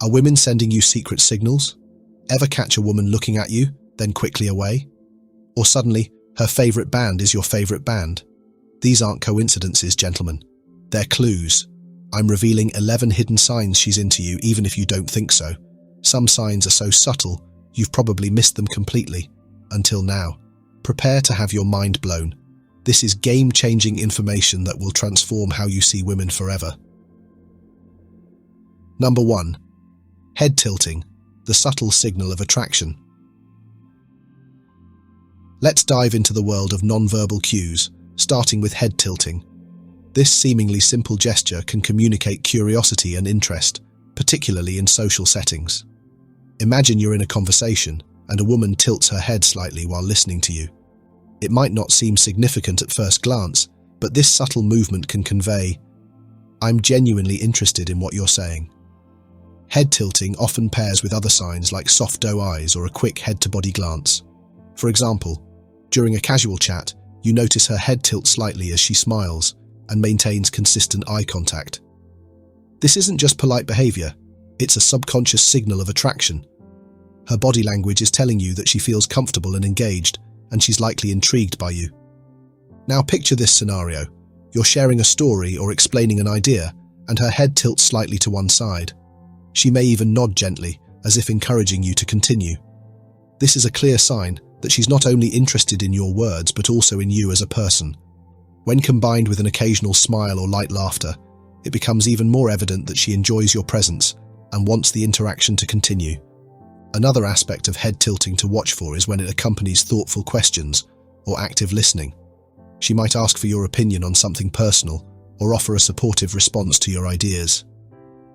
Are women sending you secret signals? Ever catch a woman looking at you, then quickly away? Or suddenly, her favorite band is your favorite band? These aren't coincidences, gentlemen. They're clues. I'm revealing 11 hidden signs she's into you, even if you don't think so. Some signs are so subtle, you've probably missed them completely. Until now. Prepare to have your mind blown. This is game-changing information that will transform how you see women forever. Number 1. Head tilting, the subtle signal of attraction. Let's dive into the world of non-verbal cues, starting with head tilting. This seemingly simple gesture can communicate curiosity and interest, particularly in social settings. Imagine you're in a conversation and a woman tilts her head slightly while listening to you. It might not seem significant at first glance, but this subtle movement can convey, "I'm genuinely interested in what you're saying." Head tilting often pairs with other signs like soft doe eyes or a quick head-to-body glance. For example, during a casual chat, you notice her head tilt slightly as she smiles and maintains consistent eye contact. This isn't just polite behavior, it's a subconscious signal of attraction. Her body language is telling you that she feels comfortable and engaged, and she's likely intrigued by you. Now picture this scenario. You're sharing a story or explaining an idea, and her head tilts slightly to one side. She may even nod gently, as if encouraging you to continue. This is a clear sign that she's not only interested in your words, but also in you as a person. When combined with an occasional smile or light laughter, it becomes even more evident that she enjoys your presence and wants the interaction to continue. Another aspect of head tilting to watch for is when it accompanies thoughtful questions or active listening. She might ask for your opinion on something personal or offer a supportive response to your ideas.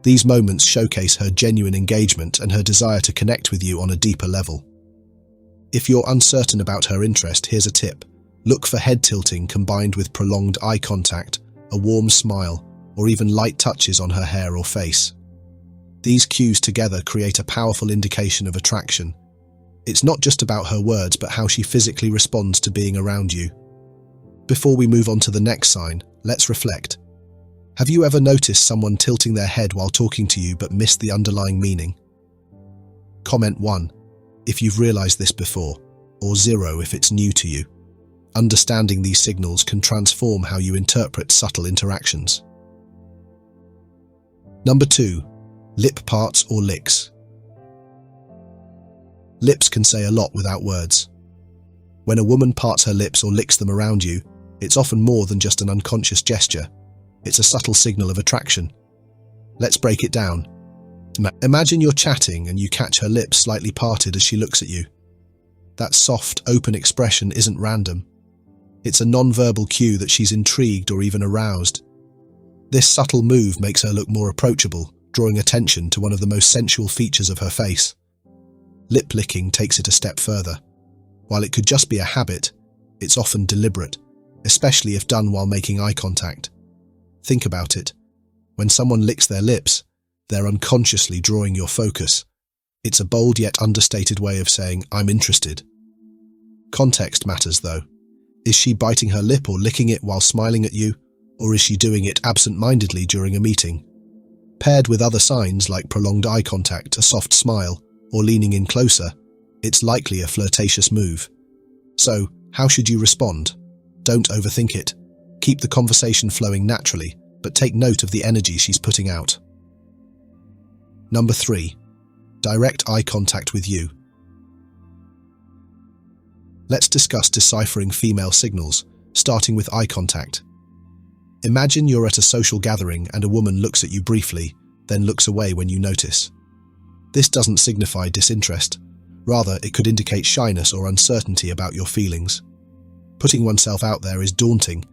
These moments showcase her genuine engagement and her desire to connect with you on a deeper level. If you're uncertain about her interest, here's a tip. Look for head tilting combined with prolonged eye contact, a warm smile, or even light touches on her hair or face. These cues together create a powerful indication of attraction. It's not just about her words, but how she physically responds to being around you. Before we move on to the next sign, let's reflect. Have you ever noticed someone tilting their head while talking to you but missed the underlying meaning? Comment 1 if you've realized this before, or 0 if it's new to you. Understanding these signals can transform how you interpret subtle interactions. Number 2. Lip parts or licks. Lips can say a lot without words. When a woman parts her lips or licks them around you, it's often more than just an unconscious gesture. It's a subtle signal of attraction. Let's break it down. Imagine you're chatting and you catch her lips slightly parted as she looks at you. That soft, open expression isn't random. It's a non-verbal cue that she's intrigued or even aroused. This subtle move makes her look more approachable, drawing attention to one of the most sensual features of her face. Lip licking takes it a step further. While it could just be a habit, it's often deliberate, especially if done while making eye contact. Think about it. When someone licks their lips, they're unconsciously drawing your focus. It's a bold yet understated way of saying, "I'm interested." Context matters though. Is she biting her lip or licking it while smiling at you, or is she doing it absent-mindedly during a meeting? Paired with other signs like prolonged eye contact, a soft smile, or leaning in closer, it's likely a flirtatious move. So, how should you respond? Don't overthink it. Keep the conversation flowing naturally, but take note of the energy she's putting out. Number 3. Direct eye contact with you. Let's discuss deciphering female signals, starting with eye contact. Imagine you're at a social gathering and a woman looks at you briefly, then looks away when you notice. This doesn't signify disinterest. Rather, it could indicate shyness or uncertainty about your feelings. Putting oneself out there is daunting,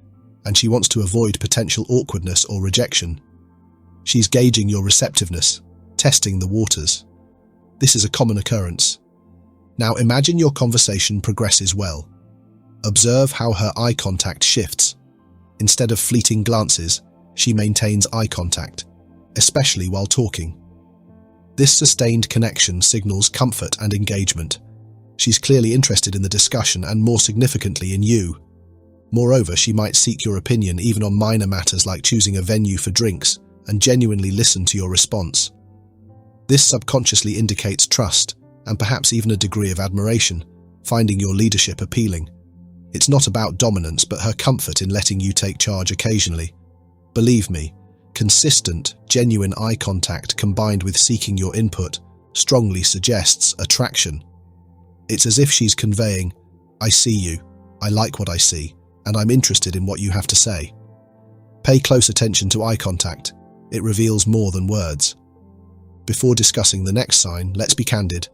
and she wants to avoid potential awkwardness or rejection. She's gauging your receptiveness, testing the waters. This is a common occurrence. Now imagine your conversation progresses well. Observe how her eye contact shifts. Instead of fleeting glances, she maintains eye contact, especially while talking. This sustained connection signals comfort and engagement. She's clearly interested in the discussion and, more significantly, in you. Moreover, she might seek your opinion even on minor matters like choosing a venue for drinks and genuinely listen to your response. This subconsciously indicates trust and perhaps even a degree of admiration, finding your leadership appealing. It's not about dominance, but her comfort in letting you take charge occasionally. Believe me, consistent, genuine eye contact combined with seeking your input strongly suggests attraction. It's as if she's conveying, "I see you, I like what I see, and I'm interested in what you have to say." Pay close attention to eye contact. It reveals more than words. Before discussing the next sign, let's be candid.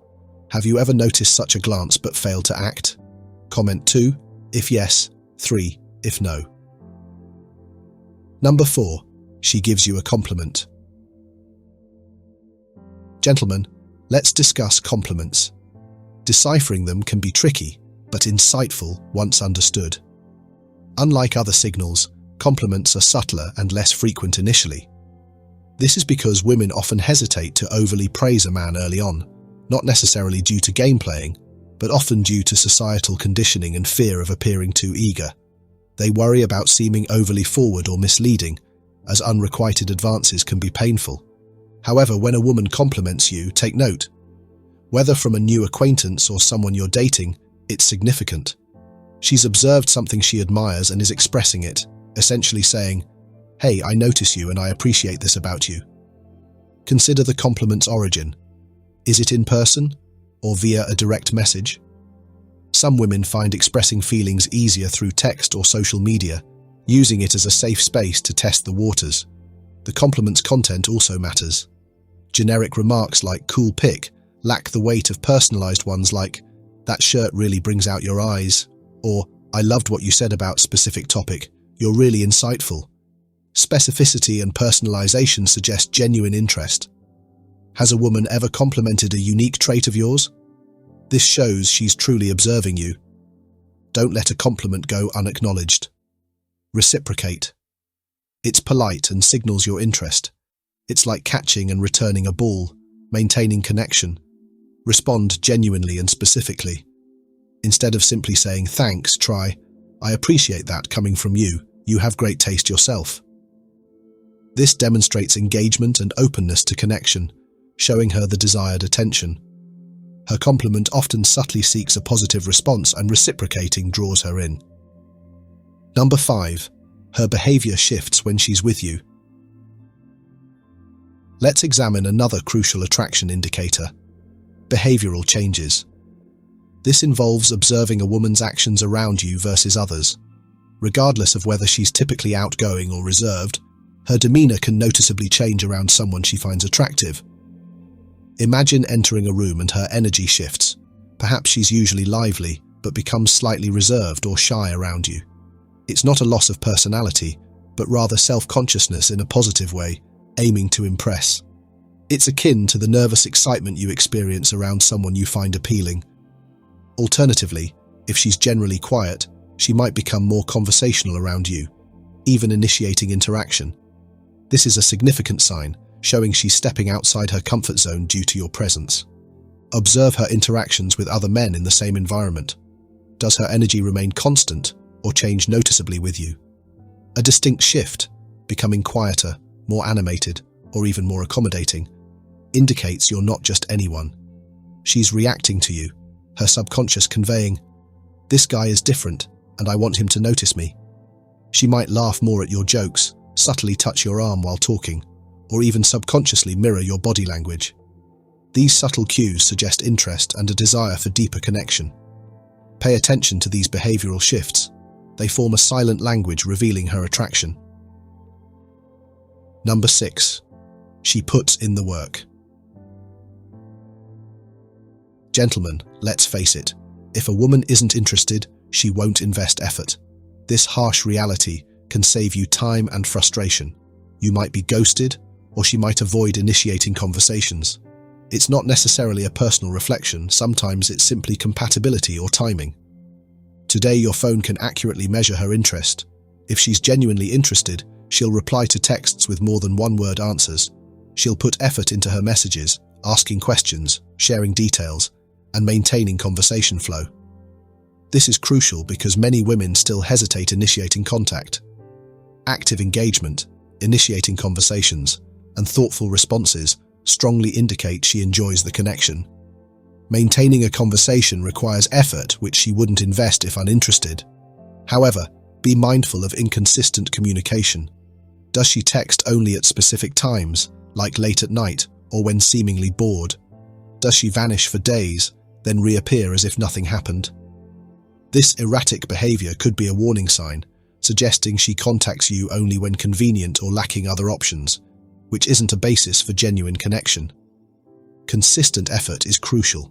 Have you ever noticed such a glance but failed to act? Comment 2, if yes, 3, if no. Number 4, she gives you a compliment. Gentlemen, let's discuss compliments. Deciphering them can be tricky, but insightful once understood. Unlike other signals, compliments are subtler and less frequent initially. This is because women often hesitate to overly praise a man early on, not necessarily due to game playing, but often due to societal conditioning and fear of appearing too eager. They worry about seeming overly forward or misleading, as unrequited advances can be painful. However, when a woman compliments you, take note. Whether from a new acquaintance or someone you're dating, it's significant. She's observed something she admires and is expressing it, essentially saying, "Hey, I notice you and I appreciate this about you." Consider the compliment's origin. Is it in person or via a direct message? Some women find expressing feelings easier through text or social media, using it as a safe space to test the waters. The compliment's content also matters. Generic remarks like "cool pic" lack the weight of personalized ones like "that shirt really brings out your eyes," or "I loved what you said about specific topic, you're really insightful." Specificity and personalization suggest genuine interest. Has a woman ever complimented a unique trait of yours? This shows she's truly observing you. Don't let a compliment go unacknowledged. Reciprocate. It's polite and signals your interest. It's like catching and returning a ball, maintaining connection. Respond genuinely and specifically. Instead of simply saying thanks, try, "I appreciate that coming from you. You have great taste yourself." This demonstrates engagement and openness to connection, showing her the desired attention. Her compliment often subtly seeks a positive response, and reciprocating draws her in. Number 5. Her behavior shifts when she's with you. Let's examine another crucial attraction indicator: behavioral changes. This involves observing a woman's actions around you versus others. Regardless of whether she's typically outgoing or reserved, her demeanor can noticeably change around someone she finds attractive. Imagine entering a room and her energy shifts. Perhaps she's usually lively, but becomes slightly reserved or shy around you. It's not a loss of personality, but rather self-consciousness in a positive way, aiming to impress. It's akin to the nervous excitement you experience around someone you find appealing. Alternatively, if she's generally quiet, she might become more conversational around you, even initiating interaction. This is a significant sign, showing she's stepping outside her comfort zone due to your presence. Observe her interactions with other men in the same environment. Does her energy remain constant or change noticeably with you? A distinct shift, becoming quieter, more animated, or even more accommodating, indicates you're not just anyone. She's reacting to you, her subconscious conveying, "This guy is different, and I want him to notice me." She might laugh more at your jokes, subtly touch your arm while talking, or even subconsciously mirror your body language. These subtle cues suggest interest and a desire for deeper connection. Pay attention to these behavioral shifts. They form a silent language revealing her attraction. Number 6. She puts in the work. Gentlemen, let's face it, if a woman isn't interested, she won't invest effort. This harsh reality can save you time and frustration. You might be ghosted, or she might avoid initiating conversations. It's not necessarily a personal reflection, sometimes it's simply compatibility or timing. Today, your phone can accurately measure her interest. If she's genuinely interested, she'll reply to texts with more than one-word answers. She'll put effort into her messages, asking questions, sharing details, and maintaining conversation flow. This is crucial because many women still hesitate initiating contact. Active engagement, initiating conversations, and thoughtful responses strongly indicate she enjoys the connection. Maintaining a conversation requires effort which she wouldn't invest if uninterested. However, be mindful of inconsistent communication. Does she text only at specific times, like late at night or when seemingly bored? Does she vanish for days, then reappear as if nothing happened? This erratic behavior could be a warning sign, suggesting she contacts you only when convenient or lacking other options, which isn't a basis for genuine connection. Consistent effort is crucial.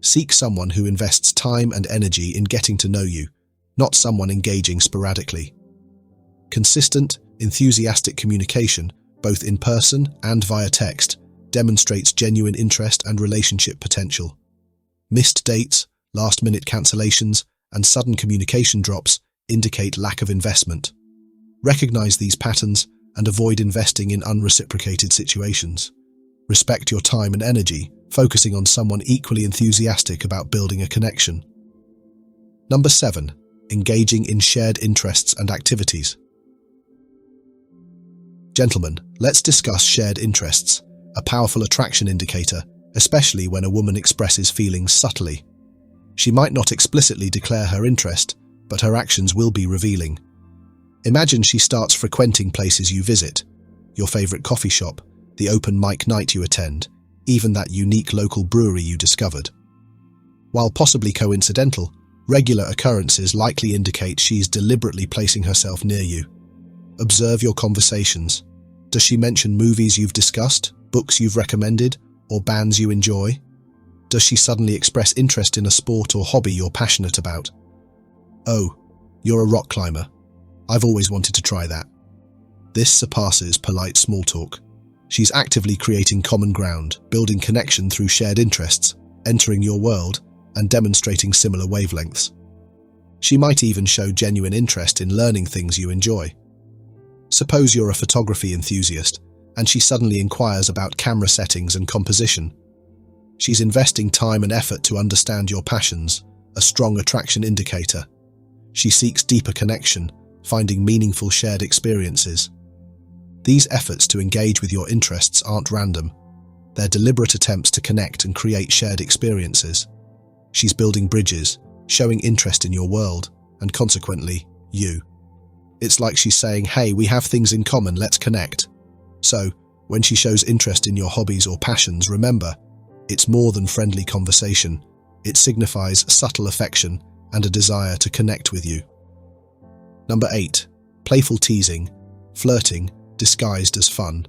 Seek someone who invests time and energy in getting to know you, not someone engaging sporadically. Consistent, enthusiastic communication, both in person and via text, demonstrates genuine interest and relationship potential. Missed dates, last-minute cancellations, and sudden communication drops indicate lack of investment. Recognize these patterns and avoid investing in unreciprocated situations. Respect your time and energy, focusing on someone equally enthusiastic about building a connection. Number 7. Engaging in shared interests and activities. Gentlemen, let's discuss shared interests, a powerful attraction indicator, especially when a woman expresses feelings subtly. She might not explicitly declare her interest, but her actions will be revealing. Imagine she starts frequenting places you visit, your favorite coffee shop, the open mic night you attend, even that unique local brewery you discovered. While possibly coincidental, regular occurrences likely indicate she's deliberately placing herself near you. Observe your conversations. Does she mention movies you've discussed, books you've recommended, or bands you enjoy? Does she suddenly express interest in a sport or hobby you're passionate about? Oh, you're a rock climber. I've always wanted to try that. This surpasses polite small talk. She's actively creating common ground, building connection through shared interests, entering your world, and demonstrating similar wavelengths. She might even show genuine interest in learning things you enjoy. Suppose you're a photography enthusiast, and she suddenly inquires about camera settings and composition. She's investing time and effort to understand your passions, a strong attraction indicator. She seeks deeper connection, finding meaningful shared experiences. These efforts to engage with your interests aren't random. They're deliberate attempts to connect and create shared experiences. She's building bridges, showing interest in your world, and consequently, you. It's like she's saying, hey, we have things in common, let's connect. So, when she shows interest in your hobbies or passions, remember, it's more than friendly conversation. It signifies subtle affection and a desire to connect with you. Number 8. Playful teasing, flirting, disguised as fun.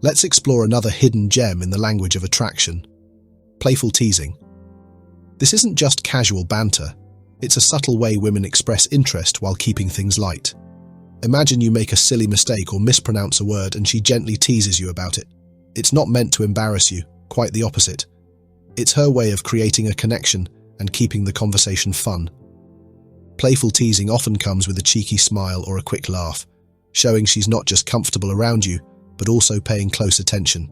Let's explore another hidden gem in the language of attraction. Playful teasing. This isn't just casual banter. It's a subtle way women express interest while keeping things light. Imagine you make a silly mistake or mispronounce a word and she gently teases you about it. It's not meant to embarrass you, quite the opposite. It's her way of creating a connection and keeping the conversation fun. Playful teasing often comes with a cheeky smile or a quick laugh, showing she's not just comfortable around you, but also paying close attention.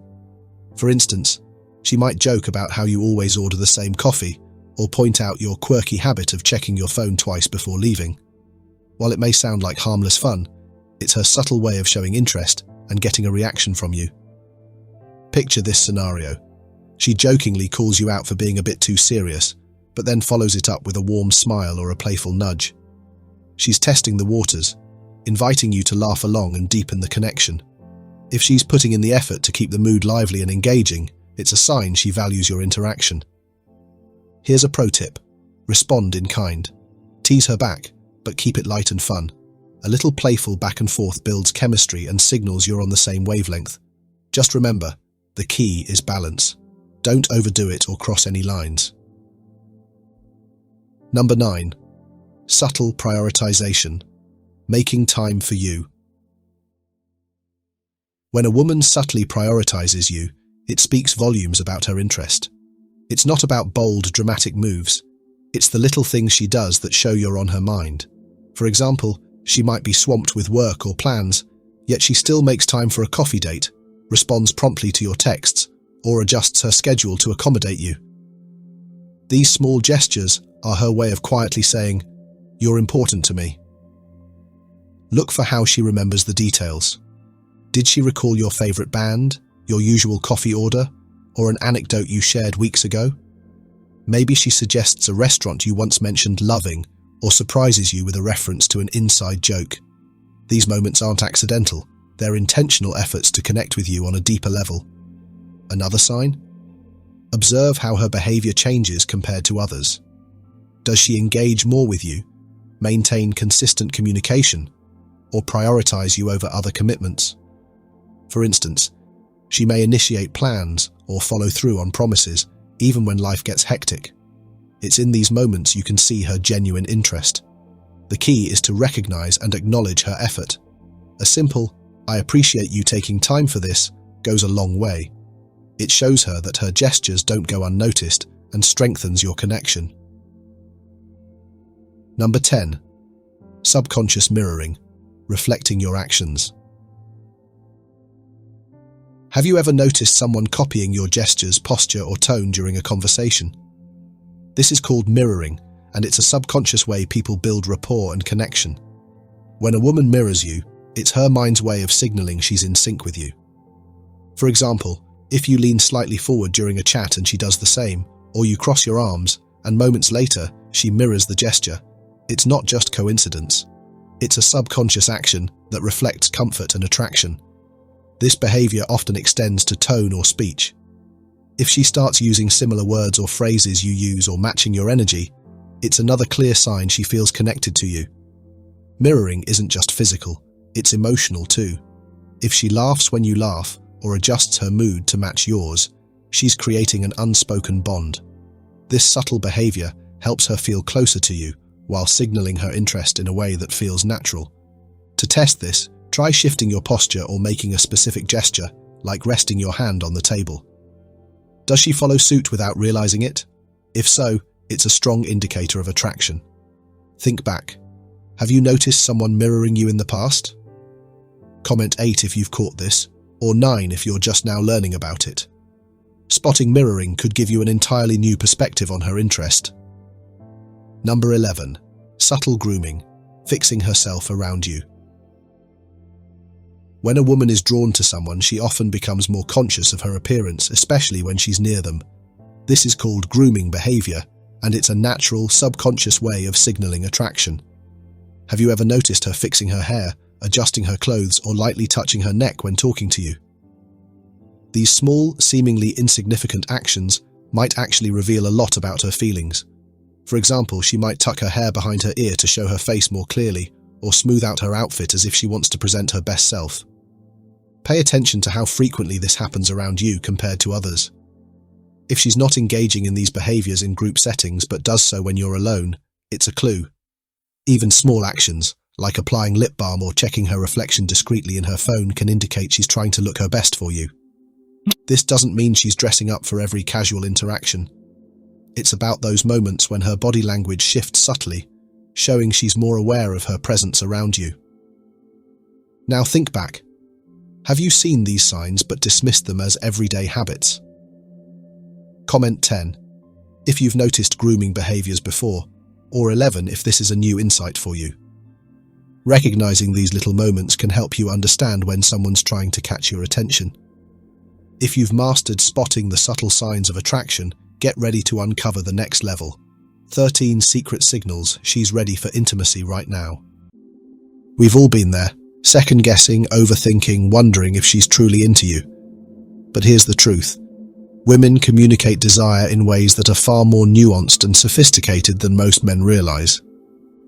For instance, she might joke about how you always order the same coffee, or point out your quirky habit of checking your phone twice before leaving. While it may sound like harmless fun, it's her subtle way of showing interest and getting a reaction from you. Picture this scenario. She jokingly calls you out for being a bit too serious, but then follows it up with a warm smile or a playful nudge. She's testing the waters, inviting you to laugh along and deepen the connection. If she's putting in the effort to keep the mood lively and engaging, it's a sign she values your interaction. Here's a pro tip. Respond in kind. Tease her back, but keep it light and fun. A little playful back and forth builds chemistry and signals you're on the same wavelength. Just remember, the key is balance. Don't overdo it or cross any lines. Number 9. Subtle prioritization. Making time for you. When a woman subtly prioritizes you, it speaks volumes about her interest. It's not about bold, dramatic moves. It's the little things she does that show you're on her mind. For example, she might be swamped with work or plans, yet she still makes time for a coffee date, responds promptly to your texts, or adjusts her schedule to accommodate you. These small gestures are her way of quietly saying, "You're important to me." Look for how she remembers the details. Did she recall your favorite band, your usual coffee order, or an anecdote you shared weeks ago? Maybe she suggests a restaurant you once mentioned loving, or surprises you with a reference to an inside joke. These moments aren't accidental, they're intentional efforts to connect with you on a deeper level. Another sign? Observe how her behavior changes compared to others. Does she engage more with you, maintain consistent communication, or prioritize you over other commitments? For instance, she may initiate plans or follow through on promises, even when life gets hectic. It's in these moments you can see her genuine interest. The key is to recognize and acknowledge her effort. A simple, "I appreciate you taking time for this," goes a long way. It shows her that her gestures don't go unnoticed and strengthens your connection. Number 10. Subconscious mirroring, reflecting your actions. Have you ever noticed someone copying your gestures, posture, or tone during a conversation? This is called mirroring, and it's a subconscious way people build rapport and connection. When a woman mirrors you, it's her mind's way of signaling she's in sync with you. For example, if you lean slightly forward during a chat and she does the same, or you cross your arms, and moments later, she mirrors the gesture, it's not just coincidence. It's a subconscious action that reflects comfort and attraction. This behavior often extends to tone or speech. If she starts using similar words or phrases you use or matching your energy, it's another clear sign she feels connected to you. Mirroring isn't just physical, it's emotional too. If she laughs when you laugh or adjusts her mood to match yours, she's creating an unspoken bond. This subtle behavior helps her feel closer to you while signaling her interest in a way that feels natural. To test this, try shifting your posture or making a specific gesture, like resting your hand on the table. Does she follow suit without realizing it? If so, it's a strong indicator of attraction. Think back. Have you noticed someone mirroring you in the past? Comment 8 if you've caught this, or 9 if you're just now learning about it. Spotting mirroring could give you an entirely new perspective on her interest. Number 11. Subtle grooming, fixing herself around you. When a woman is drawn to someone, she often becomes more conscious of her appearance, especially when she's near them. This is called grooming behavior, and it's a natural, subconscious way of signaling attraction. Have you ever noticed her fixing her hair, adjusting her clothes, or lightly touching her neck when talking to you? These small, seemingly insignificant actions might actually reveal a lot about her feelings. For example, she might tuck her hair behind her ear to show her face more clearly, or smooth out her outfit as if she wants to present her best self. Pay attention to how frequently this happens around you compared to others. If she's not engaging in these behaviors in group settings but does so when you're alone, it's a clue. Even small actions, like applying lip balm or checking her reflection discreetly in her phone, can indicate she's trying to look her best for you. This doesn't mean she's dressing up for every casual interaction. It's about those moments when her body language shifts subtly, showing she's more aware of her presence around you. Now think back. Have you seen these signs but dismissed them as everyday habits? Comment 10 if you've noticed grooming behaviors before, or 11 if this is a new insight for you. Recognizing these little moments can help you understand when someone's trying to catch your attention. If you've mastered spotting the subtle signs of attraction, get ready to uncover the next level. 13 secret signals she's ready for intimacy right now. We've all been there, second-guessing, overthinking, wondering if she's truly into you. But here's the truth. Women communicate desire in ways that are far more nuanced and sophisticated than most men realize.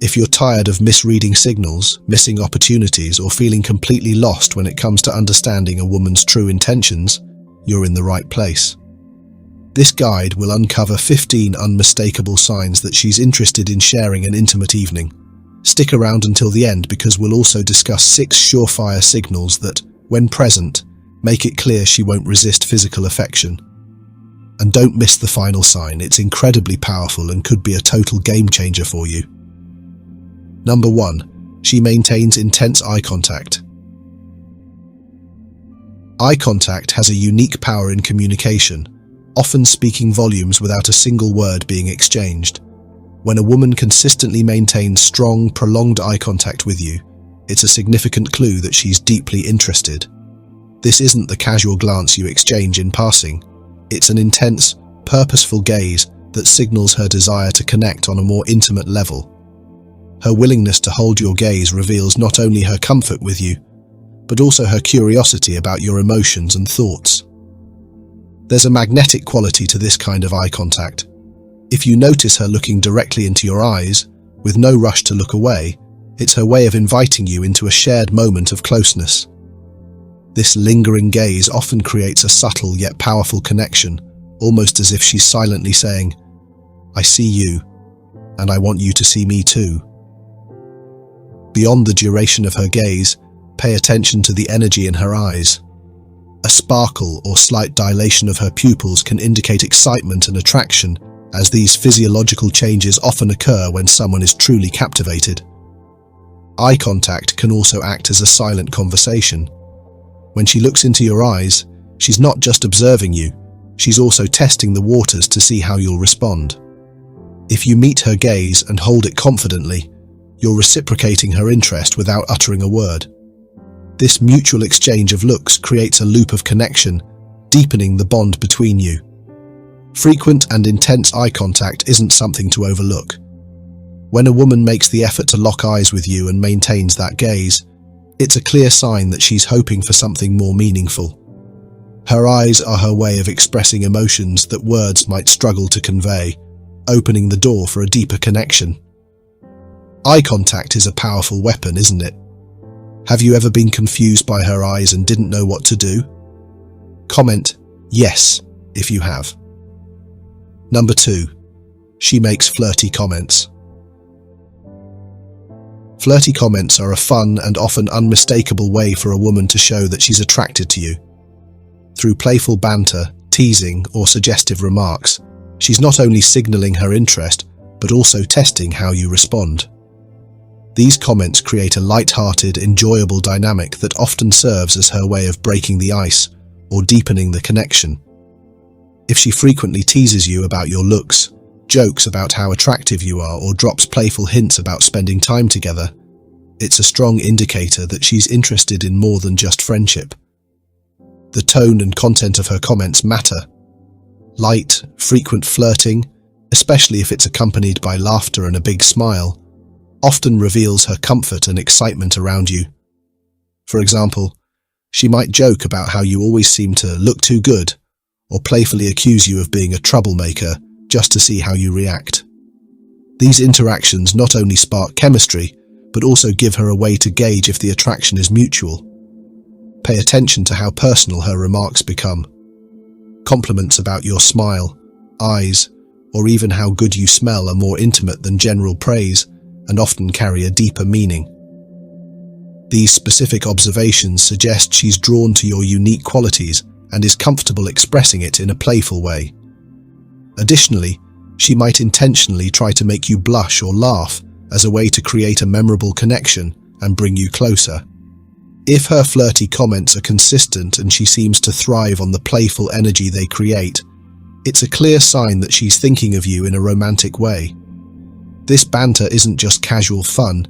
If you're tired of misreading signals, missing opportunities, or feeling completely lost when it comes to understanding a woman's true intentions, you're in the right place. This guide will uncover 15 unmistakable signs that she's interested in sharing an intimate evening. Stick around until the end because we'll also discuss 6 surefire signals that, when present, make it clear she won't resist physical affection. And don't miss the final sign, it's incredibly powerful and could be a total game changer for you. Number 1. She maintains intense eye contact. Eye contact has a unique power in communication, often speaking volumes without a single word being exchanged. When a woman consistently maintains strong, prolonged eye contact with you, it's a significant clue that she's deeply interested. This isn't the casual glance you exchange in passing. It's an intense, purposeful gaze that signals her desire to connect on a more intimate level. Her willingness to hold your gaze reveals not only her comfort with you, but also her curiosity about your emotions and thoughts. There's a magnetic quality to this kind of eye contact. If you notice her looking directly into your eyes, with no rush to look away, it's her way of inviting you into a shared moment of closeness. This lingering gaze often creates a subtle yet powerful connection, almost as if she's silently saying, "I see you, and I want you to see me too." Beyond the duration of her gaze, pay attention to the energy in her eyes. A sparkle or slight dilation of her pupils can indicate excitement and attraction, as these physiological changes often occur when someone is truly captivated. Eye contact can also act as a silent conversation. When she looks into your eyes, she's not just observing you, she's also testing the waters to see how you'll respond. If you meet her gaze and hold it confidently, you're reciprocating her interest without uttering a word. This mutual exchange of looks creates a loop of connection, deepening the bond between you. Frequent and intense eye contact isn't something to overlook. When a woman makes the effort to lock eyes with you and maintains that gaze, it's a clear sign that she's hoping for something more meaningful. Her eyes are her way of expressing emotions that words might struggle to convey, opening the door for a deeper connection. Eye contact is a powerful weapon, isn't it? Have you ever been confused by her eyes and didn't know what to do? Comment yes if you have. Number 2. She makes flirty comments. Flirty comments are a fun and often unmistakable way for a woman to show that she's attracted to you. Through playful banter, teasing, or suggestive remarks, she's not only signaling her interest, but also testing how you respond. These comments create a light-hearted, enjoyable dynamic that often serves as her way of breaking the ice or deepening the connection. If she frequently teases you about your looks, jokes about how attractive you are, or drops playful hints about spending time together, it's a strong indicator that she's interested in more than just friendship. The tone and content of her comments matter. Light, frequent flirting, especially if it's accompanied by laughter and a big smile, often reveals her comfort and excitement around you. For example, she might joke about how you always seem to look too good, or playfully accuse you of being a troublemaker just to see how you react. These interactions not only spark chemistry, but also give her a way to gauge if the attraction is mutual. Pay attention to how personal her remarks become. Compliments about your smile, eyes, or even how good you smell are more intimate than general praise and often carry a deeper meaning. These specific observations suggest she's drawn to your unique qualities and is comfortable expressing it in a playful way. Additionally, she might intentionally try to make you blush or laugh as a way to create a memorable connection and bring you closer. If her flirty comments are consistent and she seems to thrive on the playful energy they create, it's a clear sign that she's thinking of you in a romantic way. This banter isn't just casual fun,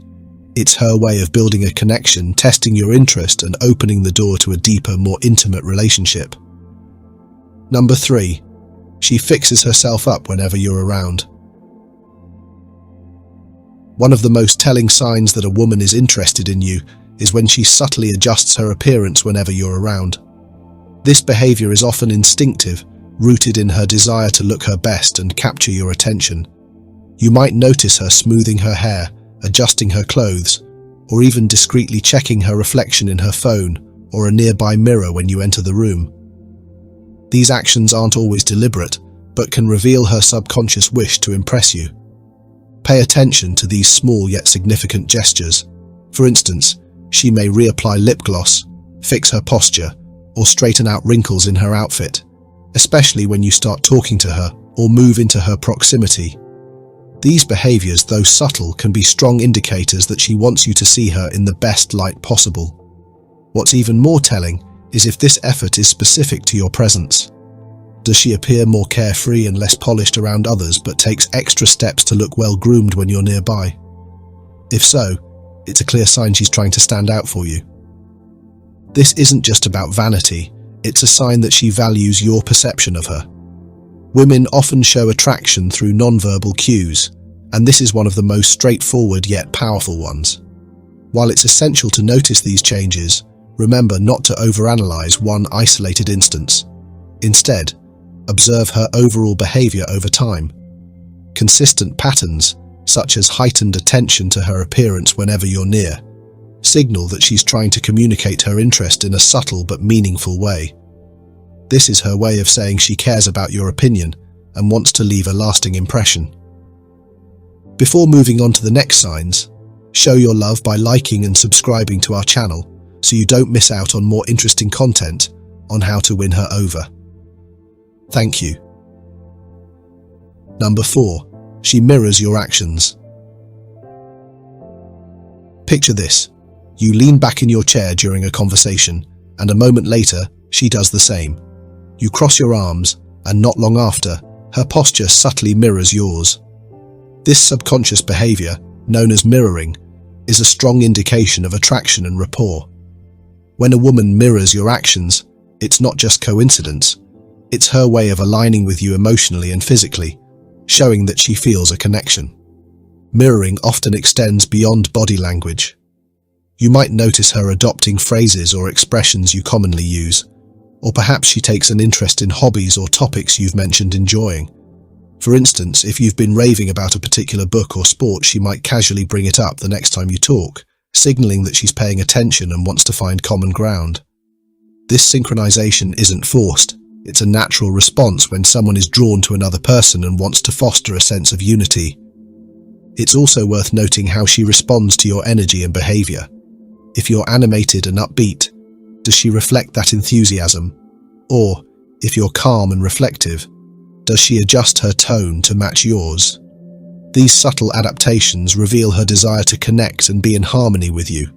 it's her way of building a connection, testing your interest, and opening the door to a deeper, more intimate relationship. Number 3. She fixes herself up whenever you're around. One of the most telling signs that a woman is interested in you is when she subtly adjusts her appearance whenever you're around. This behavior is often instinctive, rooted in her desire to look her best and capture your attention. You might notice her smoothing her hair, adjusting her clothes, or even discreetly checking her reflection in her phone or a nearby mirror when you enter the room. These actions aren't always deliberate, but can reveal her subconscious wish to impress you. Pay attention to these small yet significant gestures. For instance, she may reapply lip gloss, fix her posture, or straighten out wrinkles in her outfit, especially when you start talking to her or move into her proximity. These behaviors, though subtle, can be strong indicators that she wants you to see her in the best light possible. What's even more telling is if this effort is specific to your presence. Does she appear more carefree and less polished around others, but takes extra steps to look well groomed when you're nearby? If so, it's a clear sign she's trying to stand out for you. This isn't just about vanity, it's a sign that she values your perception of her. Women often show attraction through nonverbal cues, and this is one of the most straightforward yet powerful ones. While it's essential to notice these changes, remember not to overanalyze one isolated instance. Instead, observe her overall behavior over time. Consistent patterns, such as heightened attention to her appearance whenever you're near, signal that she's trying to communicate her interest in a subtle but meaningful way. This is her way of saying she cares about your opinion and wants to leave a lasting impression. Before moving on to the next signs, show your love by liking and subscribing to our channel so you don't miss out on more interesting content on how to win her over. Thank you. Number 4. She mirrors your actions. Picture this. You lean back in your chair during a conversation, and a moment later, she does the same. You cross your arms, and not long after, her posture subtly mirrors yours. This subconscious behavior, known as mirroring, is a strong indication of attraction and rapport. When a woman mirrors your actions, it's not just coincidence. It's her way of aligning with you emotionally and physically, showing that she feels a connection. Mirroring often extends beyond body language. You might notice her adopting phrases or expressions you commonly use, or perhaps she takes an interest in hobbies or topics you've mentioned enjoying. For instance, if you've been raving about a particular book or sport, she might casually bring it up the next time you talk, signaling that she's paying attention and wants to find common ground. This synchronization isn't forced. It's a natural response when someone is drawn to another person and wants to foster a sense of unity. It's also worth noting how she responds to your energy and behavior. If you're animated and upbeat, does she reflect that enthusiasm? Or, if you're calm and reflective, does she adjust her tone to match yours? These subtle adaptations reveal her desire to connect and be in harmony with you.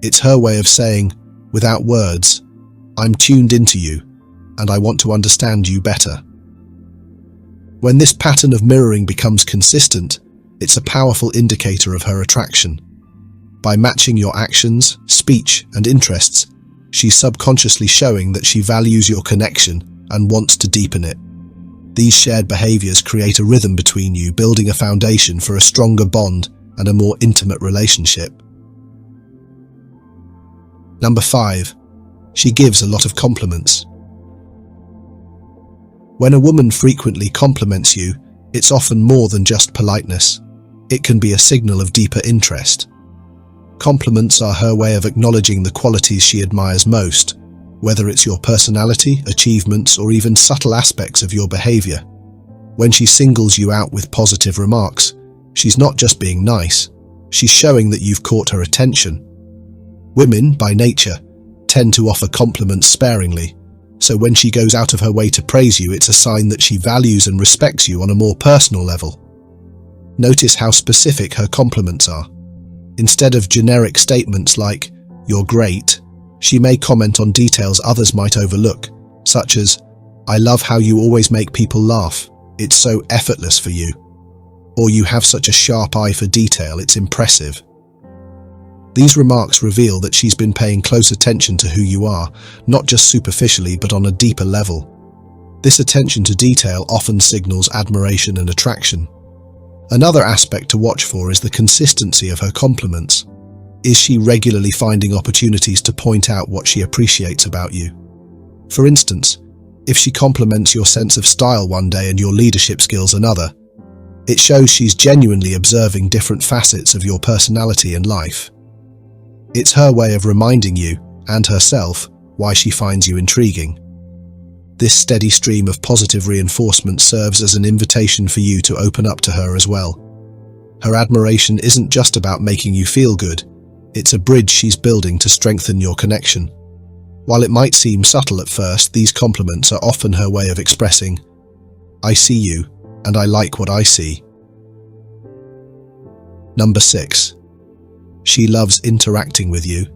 It's her way of saying, without words, I'm tuned into you, and I want to understand you better. When this pattern of mirroring becomes consistent, it's a powerful indicator of her attraction. By matching your actions, speech, and interests, she's subconsciously showing that she values your connection and wants to deepen it. These shared behaviors create a rhythm between you, building a foundation for a stronger bond and a more intimate relationship. Number 5. She gives a lot of compliments. When a woman frequently compliments you, it's often more than just politeness. It can be a signal of deeper interest. Compliments are her way of acknowledging the qualities she admires most, whether it's your personality, achievements, or even subtle aspects of your behavior. When she singles you out with positive remarks, she's not just being nice, she's showing that you've caught her attention. Women, by nature, tend to offer compliments sparingly, so when she goes out of her way to praise you, it's a sign that she values and respects you on a more personal level. Notice how specific her compliments are. Instead of generic statements like, "You're great," she may comment on details others might overlook, such as, "I love how you always make people laugh. It's so effortless for you." Or, "You have such a sharp eye for detail, it's impressive." These remarks reveal that she's been paying close attention to who you are, not just superficially but on a deeper level. This attention to detail often signals admiration and attraction. Another aspect to watch for is the consistency of her compliments. Is she regularly finding opportunities to point out what she appreciates about you? For instance, if she compliments your sense of style one day and your leadership skills another, it shows she's genuinely observing different facets of your personality and life. It's her way of reminding you, and herself, why she finds you intriguing. This steady stream of positive reinforcement serves as an invitation for you to open up to her as well. Her admiration isn't just about making you feel good, it's a bridge she's building to strengthen your connection. While it might seem subtle at first, these compliments are often her way of expressing, "I see you, and I like what I see." Number 6. She loves interacting with you.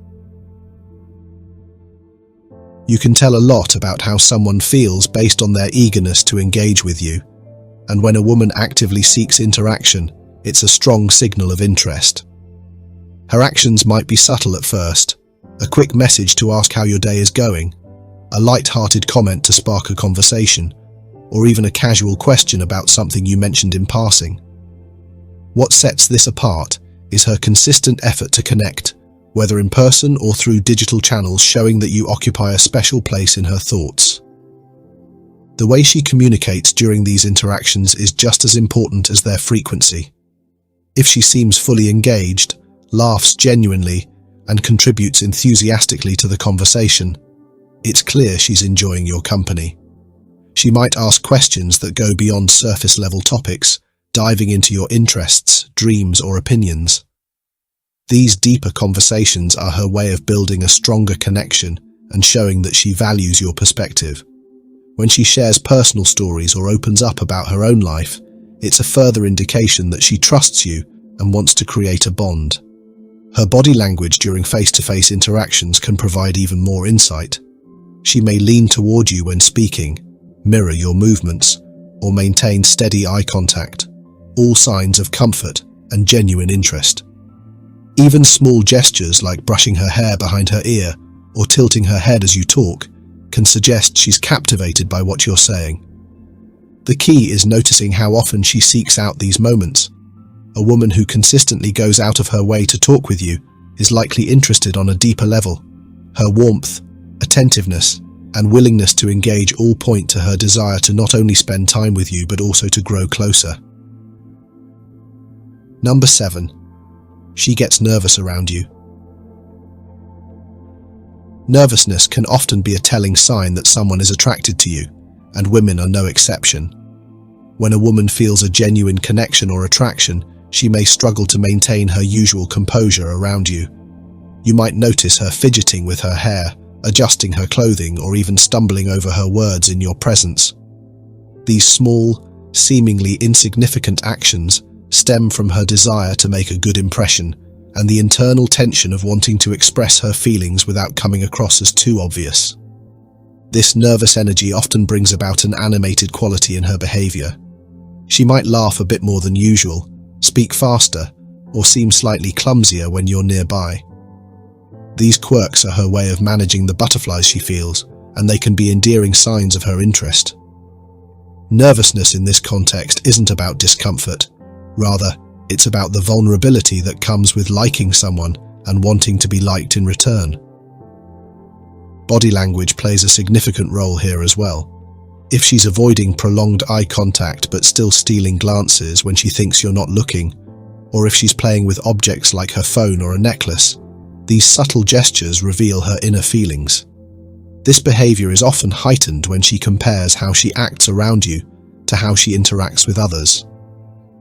You can tell a lot about how someone feels based on their eagerness to engage with you, and when a woman actively seeks interaction, it's a strong signal of interest. Her actions might be subtle at first, A quick message to ask how your day is going, a light-hearted comment to spark a conversation, or even a casual question about something you mentioned in passing. What sets this apart is her consistent effort to connect, whether in person or through digital channels, showing that you occupy a special place in her thoughts. The way she communicates during these interactions is just as important as their frequency. If she seems fully engaged, laughs genuinely, and contributes enthusiastically to the conversation, it's clear she's enjoying your company. She might ask questions that go beyond surface-level topics, diving into your interests, dreams, or opinions. These deeper conversations are her way of building a stronger connection and showing that she values your perspective. When she shares personal stories or opens up about her own life, it's a further indication that she trusts you and wants to create a bond. Her body language during face-to-face interactions can provide even more insight. She may lean toward you when speaking, mirror your movements, or maintain steady eye contact, all signs of comfort and genuine interest. Even small gestures like brushing her hair behind her ear or tilting her head as you talk can suggest she's captivated by what you're saying. The key is noticing how often she seeks out these moments. A woman who consistently goes out of her way to talk with you is likely interested on a deeper level. Her warmth, attentiveness, and willingness to engage all point to her desire to not only spend time with you but also to grow closer. Number 7. She gets nervous around you. Nervousness can often be a telling sign that someone is attracted to you, and women are no exception. When a woman feels a genuine connection or attraction, she may struggle to maintain her usual composure around you. You might notice her fidgeting with her hair, adjusting her clothing, or even stumbling over her words in your presence. These small, seemingly insignificant actions stem from her desire to make a good impression and the internal tension of wanting to express her feelings without coming across as too obvious. This nervous energy often brings about an animated quality in her behavior. She might laugh a bit more than usual, speak faster, or seem slightly clumsier when you're nearby. These quirks are her way of managing the butterflies she feels, and they can be endearing signs of her interest. Nervousness in this context isn't about discomfort. Rather, it's about the vulnerability that comes with liking someone and wanting to be liked in return. Body language plays a significant role here as well. If she's avoiding prolonged eye contact but still stealing glances when she thinks you're not looking, or if she's playing with objects like her phone or a necklace, these subtle gestures reveal her inner feelings. This behavior is often heightened when she compares how she acts around you to how she interacts with others.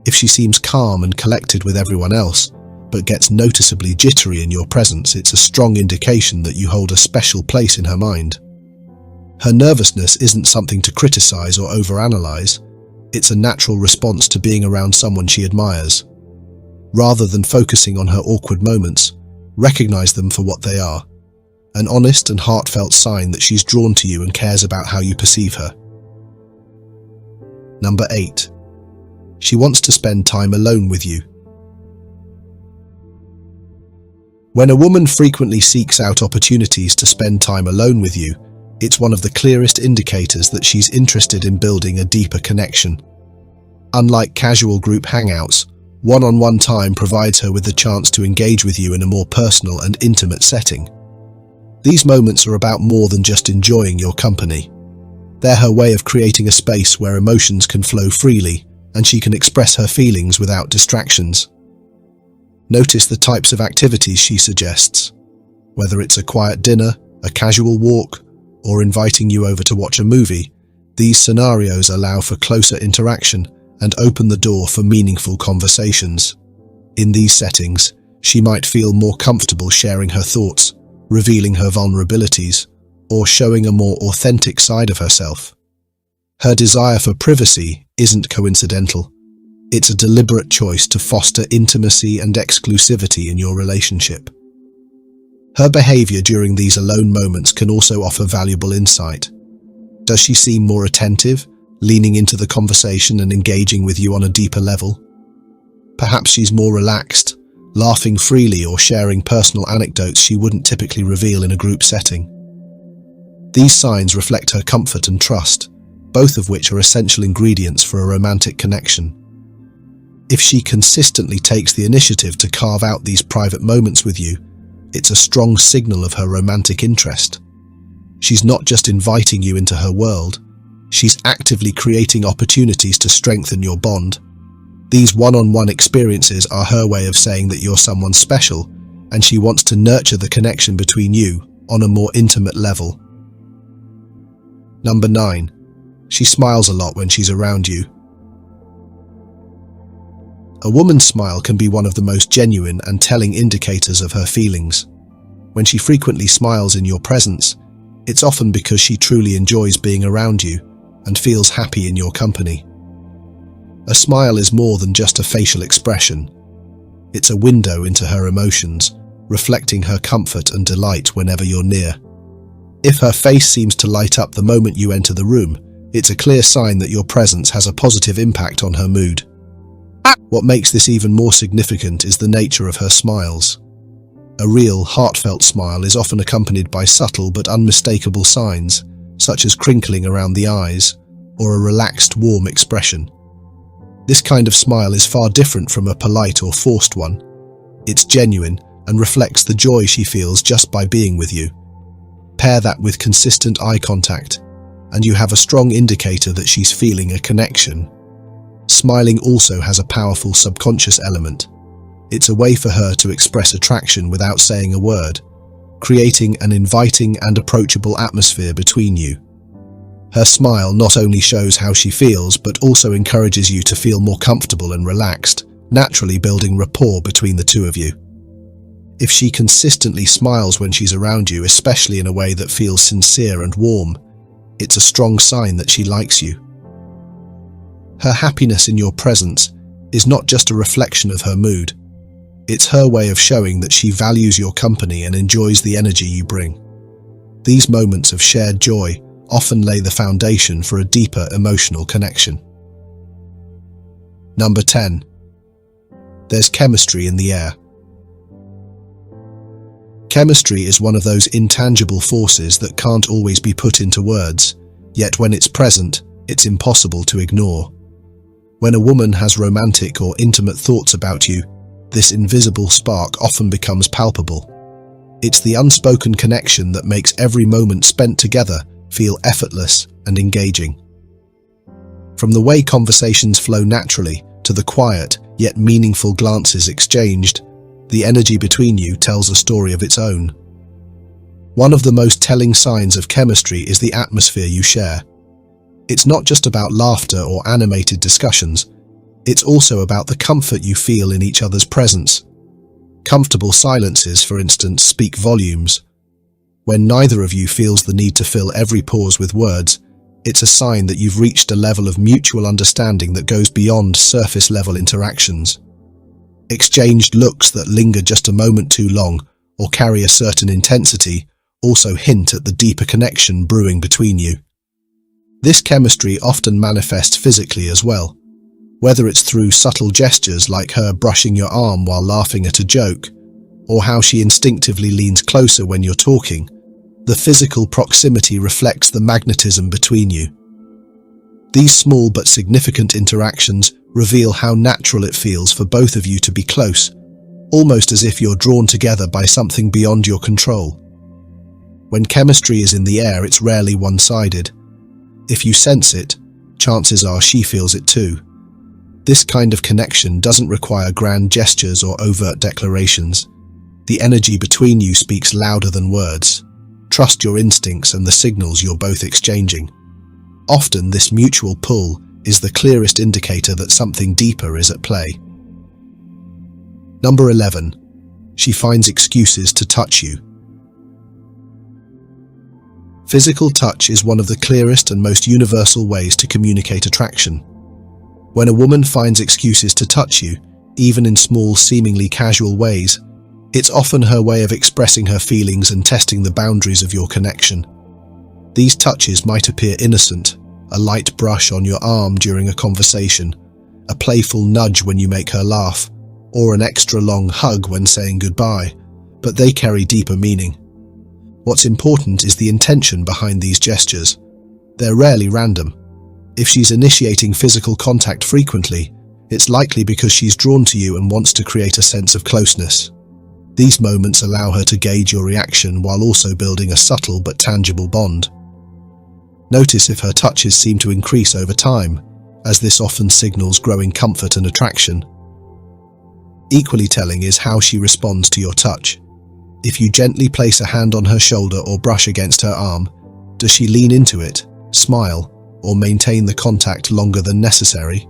If she seems calm and collected with everyone else, but gets noticeably jittery in your presence, it's a strong indication that you hold a special place in her mind. Her nervousness isn't something to criticize or overanalyze. It's a natural response to being around someone she admires. Rather than focusing on her awkward moments, recognize them for what they are, an honest and heartfelt sign that she's drawn to you and cares about how you perceive her. Number 8. She wants to spend time alone with you. When a woman frequently seeks out opportunities to spend time alone with you, it's one of the clearest indicators that she's interested in building a deeper connection. Unlike casual group hangouts, one-on-one time provides her with the chance to engage with you in a more personal and intimate setting. These moments are about more than just enjoying your company. They're her way of creating a space where emotions can flow freely and she can express her feelings without distractions. Notice the types of activities she suggests. Whether it's a quiet dinner, a casual walk, or inviting you over to watch a movie, these scenarios allow for closer interaction and open the door for meaningful conversations. In these settings, she might feel more comfortable sharing her thoughts, revealing her vulnerabilities, or showing a more authentic side of herself. Her desire for privacy isn't coincidental. It's a deliberate choice to foster intimacy and exclusivity in your relationship. Her behavior during these alone moments can also offer valuable insight. Does she seem more attentive, leaning into the conversation and engaging with you on a deeper level? Perhaps she's more relaxed, laughing freely or sharing personal anecdotes she wouldn't typically reveal in a group setting. These signs reflect her comfort and trust, both of which are essential ingredients for a romantic connection. If she consistently takes the initiative to carve out these private moments with you, it's a strong signal of her romantic interest. She's not just inviting you into her world, she's actively creating opportunities to strengthen your bond. These one-on-one experiences are her way of saying that you're someone special, and she wants to nurture the connection between you on a more intimate level. Number 9. She smiles a lot when she's around you. A woman's smile can be one of the most genuine and telling indicators of her feelings. When she frequently smiles in your presence, it's often because she truly enjoys being around you and feels happy in your company. A smile is more than just a facial expression. It's a window into her emotions, reflecting her comfort and delight whenever you're near. If her face seems to light up the moment you enter the room, it's a clear sign that your presence has a positive impact on her mood. What makes this even more significant is the nature of her smiles. A real, heartfelt smile is often accompanied by subtle but unmistakable signs, such as crinkling around the eyes or a relaxed, warm expression. This kind of smile is far different from a polite or forced one. It's genuine and reflects the joy she feels just by being with you. Pair that with consistent eye contact, and you have a strong indicator that she's feeling a connection. Smiling also has a powerful subconscious element. It's a way for her to express attraction without saying a word, creating an inviting and approachable atmosphere between you. Her smile not only shows how she feels, but also encourages you to feel more comfortable and relaxed, naturally building rapport between the two of you. If she consistently smiles when she's around you, especially in a way that feels sincere and warm, it's a strong sign that she likes you. Her happiness in your presence is not just a reflection of her mood. It's her way of showing that she values your company and enjoys the energy you bring. These moments of shared joy often lay the foundation for a deeper emotional connection. Number 10. There's chemistry in the air. Chemistry is one of those intangible forces that can't always be put into words, yet when it's present, it's impossible to ignore. When a woman has romantic or intimate thoughts about you, this invisible spark often becomes palpable. It's the unspoken connection that makes every moment spent together feel effortless and engaging. From the way conversations flow naturally to the quiet yet meaningful glances exchanged, the energy between you tells a story of its own. One of the most telling signs of chemistry is the atmosphere you share. It's not just about laughter or animated discussions, it's also about the comfort you feel in each other's presence. Comfortable silences, for instance, speak volumes. When neither of you feels the need to fill every pause with words, it's a sign that you've reached a level of mutual understanding that goes beyond surface-level interactions. Exchanged looks that linger just a moment too long or carry a certain intensity also hint at the deeper connection brewing between you. This chemistry often manifests physically as well, whether it's through subtle gestures like her brushing your arm while laughing at a joke, or how she instinctively leans closer when you're talking. The physical proximity reflects the magnetism between you. These small but significant interactions reveal how natural it feels for both of you to be close, almost as if you're drawn together by something beyond your control. When chemistry is in the air, it's rarely one-sided. If you sense it, chances are she feels it too. This kind of connection doesn't require grand gestures or overt declarations. The energy between you speaks louder than words. Trust your instincts and the signals you're both exchanging. Often, this mutual pull is the clearest indicator that something deeper is at play. Number 11. She finds excuses to touch you. Physical touch is one of the clearest and most universal ways to communicate attraction. When a woman finds excuses to touch you, even in small, seemingly casual ways, it's often her way of expressing her feelings and testing the boundaries of your connection. These touches might appear innocent, a light brush on your arm during a conversation, a playful nudge when you make her laugh, or an extra long hug when saying goodbye, but they carry deeper meaning. What's important is the intention behind these gestures. They're rarely random. If she's initiating physical contact frequently, it's likely because she's drawn to you and wants to create a sense of closeness. These moments allow her to gauge your reaction while also building a subtle but tangible bond. Notice if her touches seem to increase over time, as this often signals growing comfort and attraction. Equally telling is how she responds to your touch. If you gently place a hand on her shoulder or brush against her arm, does she lean into it, smile, or maintain the contact longer than necessary?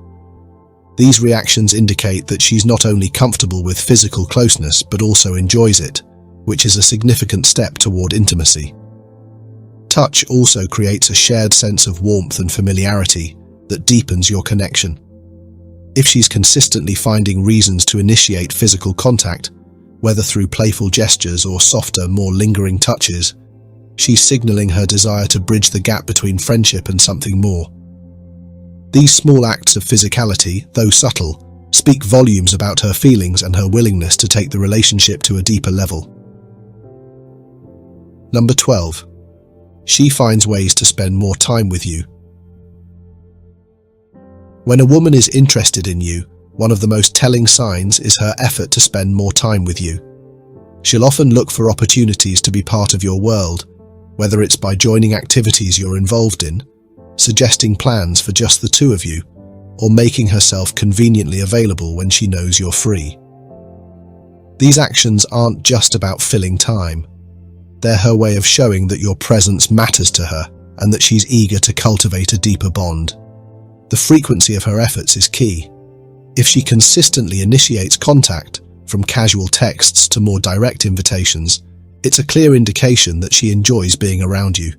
These reactions indicate that she's not only comfortable with physical closeness but also enjoys it, which is a significant step toward intimacy. Touch also creates a shared sense of warmth and familiarity that deepens your connection. If she's consistently finding reasons to initiate physical contact, whether through playful gestures or softer, more lingering touches, she's signaling her desire to bridge the gap between friendship and something more. These small acts of physicality, though subtle, speak volumes about her feelings and her willingness to take the relationship to a deeper level. Number 12. She finds ways to spend more time with you. When a woman is interested in you, one of the most telling signs is her effort to spend more time with you. She'll often look for opportunities to be part of your world, whether it's by joining activities you're involved in, suggesting plans for just the two of you, or making herself conveniently available when she knows you're free. These actions aren't just about filling time. They're her way of showing that your presence matters to her and that she's eager to cultivate a deeper bond. The frequency of her efforts is key. If she consistently initiates contact, from casual texts to more direct invitations, it's a clear indication that she enjoys being around you.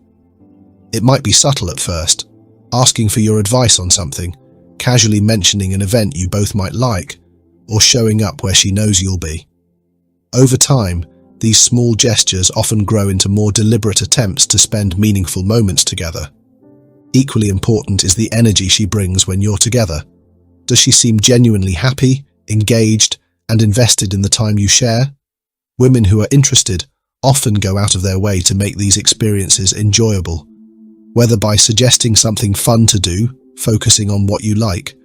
It might be subtle at first, asking for your advice on something, casually mentioning an event you both might like, or showing up where she knows you'll be. Over time, these small gestures often grow into more deliberate attempts to spend meaningful moments together. Equally important is the energy she brings when you're together. Does she seem genuinely happy, engaged, and invested in the time you share? Women who are interested often go out of their way to make these experiences enjoyable, whether by suggesting something fun to do, focusing on what you like,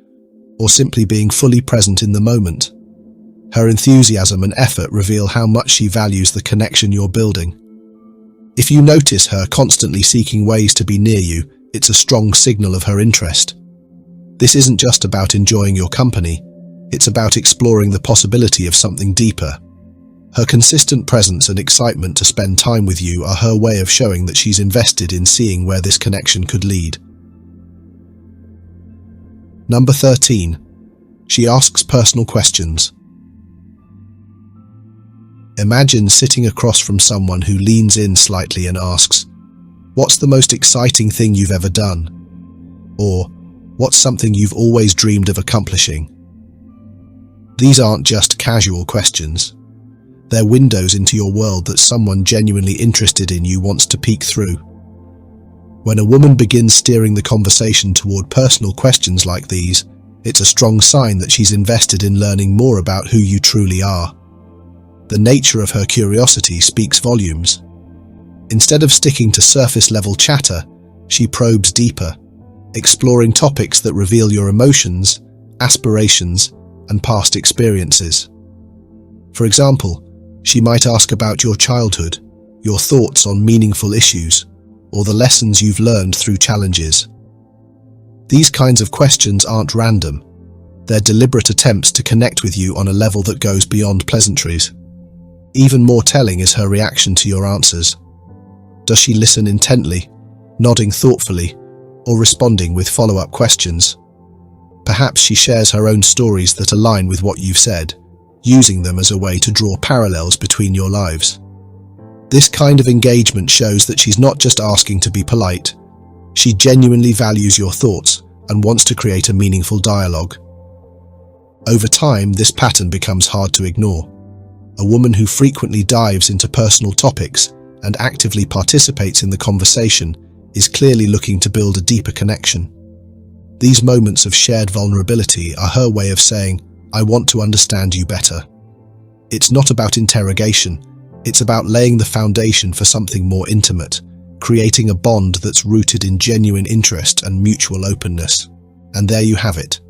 or simply being fully present in the moment. Her enthusiasm and effort reveal how much she values the connection you're building. If you notice her constantly seeking ways to be near you, it's a strong signal of her interest. This isn't just about enjoying your company, it's about exploring the possibility of something deeper. Her consistent presence and excitement to spend time with you are her way of showing that she's invested in seeing where this connection could lead. Number 13. She asks personal questions. Imagine sitting across from someone who leans in slightly and asks, "What's the most exciting thing you've ever done?" Or, "What's something you've always dreamed of accomplishing?" These aren't just casual questions. They're windows into your world that someone genuinely interested in you wants to peek through. When a woman begins steering the conversation toward personal questions like these, it's a strong sign that she's invested in learning more about who you truly are. The nature of her curiosity speaks volumes. Instead of sticking to surface-level chatter, she probes deeper, exploring topics that reveal your emotions, aspirations, and past experiences. For example, she might ask about your childhood, your thoughts on meaningful issues, or the lessons you've learned through challenges. These kinds of questions aren't random. They're deliberate attempts to connect with you on a level that goes beyond pleasantries. Even more telling is her reaction to your answers. Does she listen intently, nodding thoughtfully, or responding with follow-up questions? Perhaps she shares her own stories that align with what you've said, using them as a way to draw parallels between your lives. This kind of engagement shows that she's not just asking to be polite. She genuinely values your thoughts and wants to create a meaningful dialogue. Over time, this pattern becomes hard to ignore. A woman who frequently dives into personal topics and actively participates in the conversation is clearly looking to build a deeper connection. These moments of shared vulnerability are her way of saying, I want to understand you better. It's not about interrogation. It's about laying the foundation for something more intimate, creating a bond that's rooted in genuine interest and mutual openness. And there you have it.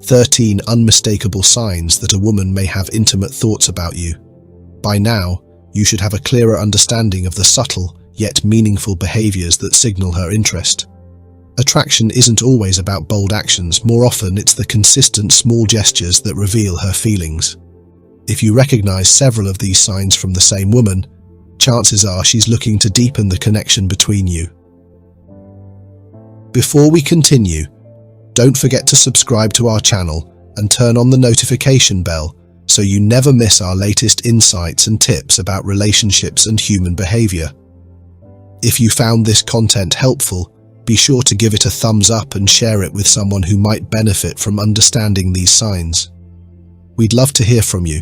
13 unmistakable signs that a woman may have intimate thoughts about you. By now, you should have a clearer understanding of the subtle, yet meaningful behaviors that signal her interest. Attraction isn't always about bold actions. More often, it's the consistent small gestures that reveal her feelings. If you recognize several of these signs from the same woman, chances are she's looking to deepen the connection between you. Before we continue, don't forget to subscribe to our channel and turn on the notification bell so you never miss our latest insights and tips about relationships and human behavior. If you found this content helpful, be sure to give it a thumbs up and share it with someone who might benefit from understanding these signs. We'd love to hear from you.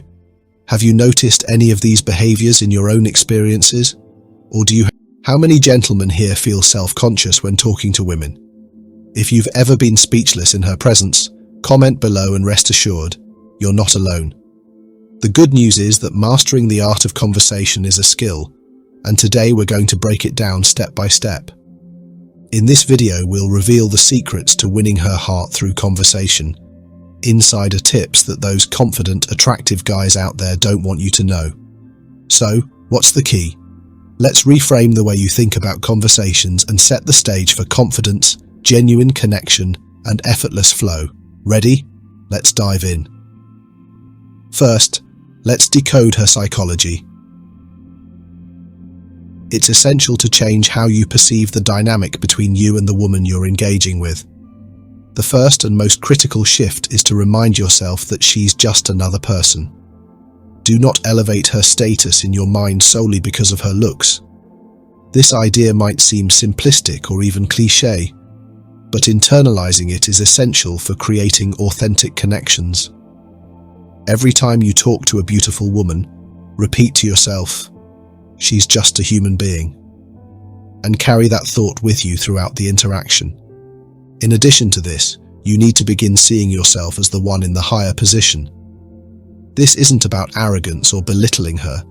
Have you noticed any of these behaviors in your own experiences? Or how many gentlemen here feel self-conscious when talking to women? If you've ever been speechless in her presence, comment below and rest assured, you're not alone. The good news is that mastering the art of conversation is a skill, and today we're going to break it down step by step. In this video, we'll reveal the secrets to winning her heart through conversation, insider tips that those confident, attractive guys out there don't want you to know. So, what's the key? Let's reframe the way you think about conversations and set the stage for confidence, genuine connection, and effortless flow. Ready? Let's dive in. First, let's decode her psychology. It's essential to change how you perceive the dynamic between you and the woman you're engaging with. The first and most critical shift is to remind yourself that she's just another person. Do not elevate her status in your mind solely because of her looks. This idea might seem simplistic or even cliché, but internalizing it is essential for creating authentic connections. Every time you talk to a beautiful woman, repeat to yourself, "She's just a human being," and carry that thought with you throughout the interaction. In addition to this, you need to begin seeing yourself as the one in the higher position. This isn't about arrogance or belittling her.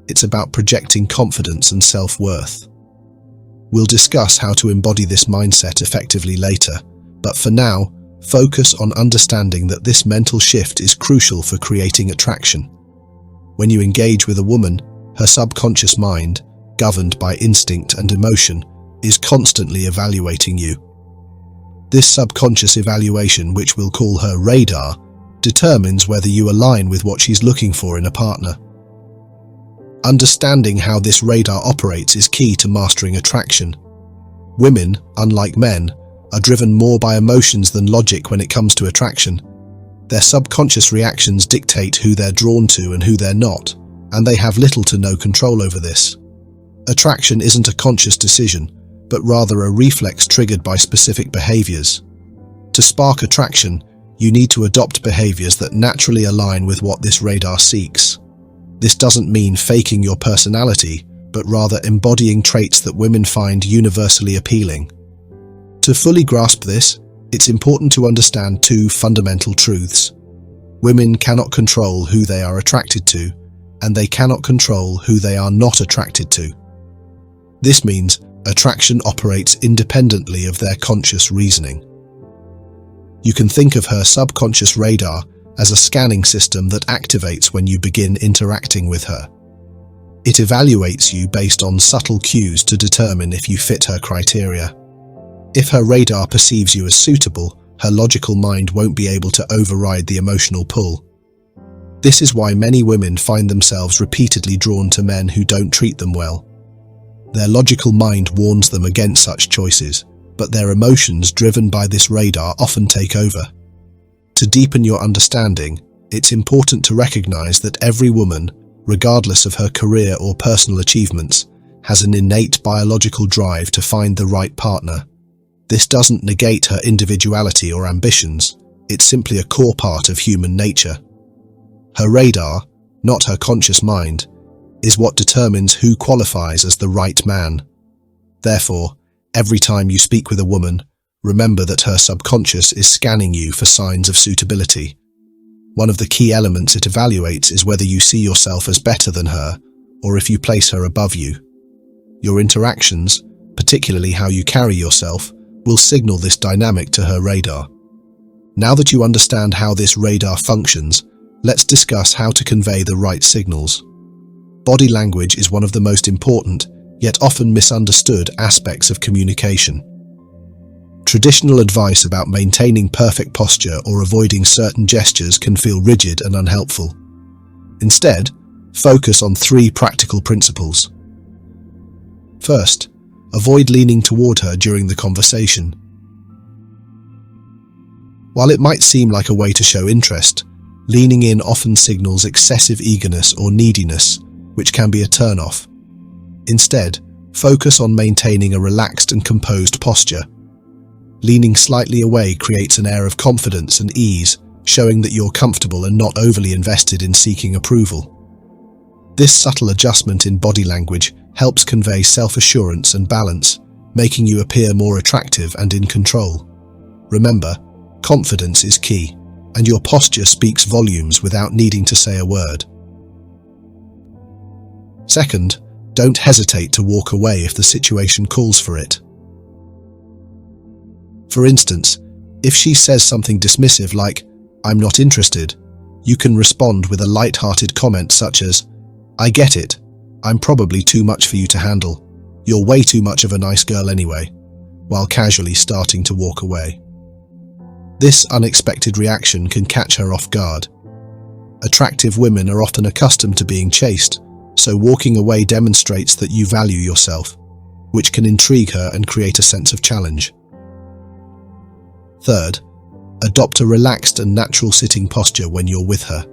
It's about projecting confidence and self-worth. We'll discuss how to embody this mindset effectively later, but for now, focus on understanding that this mental shift is crucial for creating attraction. When you engage with a woman, her subconscious mind, governed by instinct and emotion, is constantly evaluating you. This subconscious evaluation, which we'll call her radar, determines whether you align with what she's looking for in a partner. Understanding how this radar operates is key to mastering attraction. Women, unlike men, are driven more by emotions than logic when it comes to attraction. Their subconscious reactions dictate who they're drawn to and who they're not, and they have little to no control over this. Attraction isn't a conscious decision, but rather a reflex triggered by specific behaviors. To spark attraction, you need to adopt behaviors that naturally align with what this radar seeks. This doesn't mean faking your personality, but rather embodying traits that women find universally appealing. To fully grasp this, it's important to understand two fundamental truths. Women cannot control who they are attracted to, and they cannot control who they are not attracted to. This means attraction operates independently of their conscious reasoning. You can think of her subconscious radar as a scanning system that activates when you begin interacting with her. It evaluates you based on subtle cues to determine if you fit her criteria. If her radar perceives you as suitable, her logical mind won't be able to override the emotional pull. This is why many women find themselves repeatedly drawn to men who don't treat them well. Their logical mind warns them against such choices, but their emotions driven by this radar often take over. To deepen your understanding, it's important to recognize that every woman, regardless of her career or personal achievements, has an innate biological drive to find the right partner. This doesn't negate her individuality or ambitions, it's simply a core part of human nature. Her radar, not her conscious mind, is what determines who qualifies as the right man. Therefore, every time you speak with a woman, remember that her subconscious is scanning you for signs of suitability. One of the key elements it evaluates is whether you see yourself as better than her, or if you place her above you. Your interactions, particularly how you carry yourself, will signal this dynamic to her radar. Now that you understand how this radar functions, let's discuss how to convey the right signals. Body language is one of the most important, yet often misunderstood aspects of communication. Traditional advice about maintaining perfect posture or avoiding certain gestures can feel rigid and unhelpful. Instead, focus on 3 practical principles. First, avoid leaning toward her during the conversation. While it might seem like a way to show interest, leaning in often signals excessive eagerness or neediness, which can be a turn-off. Instead, focus on maintaining a relaxed and composed posture. Leaning slightly away creates an air of confidence and ease, showing that you're comfortable and not overly invested in seeking approval. This subtle adjustment in body language helps convey self-assurance and balance, making you appear more attractive and in control. Remember, confidence is key, and your posture speaks volumes without needing to say a word. Second, don't hesitate to walk away if the situation calls for it. For instance, if she says something dismissive like, "I'm not interested," you can respond with a light-hearted comment such as, "I get it. I'm probably too much for you to handle. You're way too much of a nice girl anyway," while casually starting to walk away. This unexpected reaction can catch her off guard. Attractive women are often accustomed to being chased, so walking away demonstrates that you value yourself, which can intrigue her and create a sense of challenge. Third, adopt a relaxed and natural sitting posture when you're with her.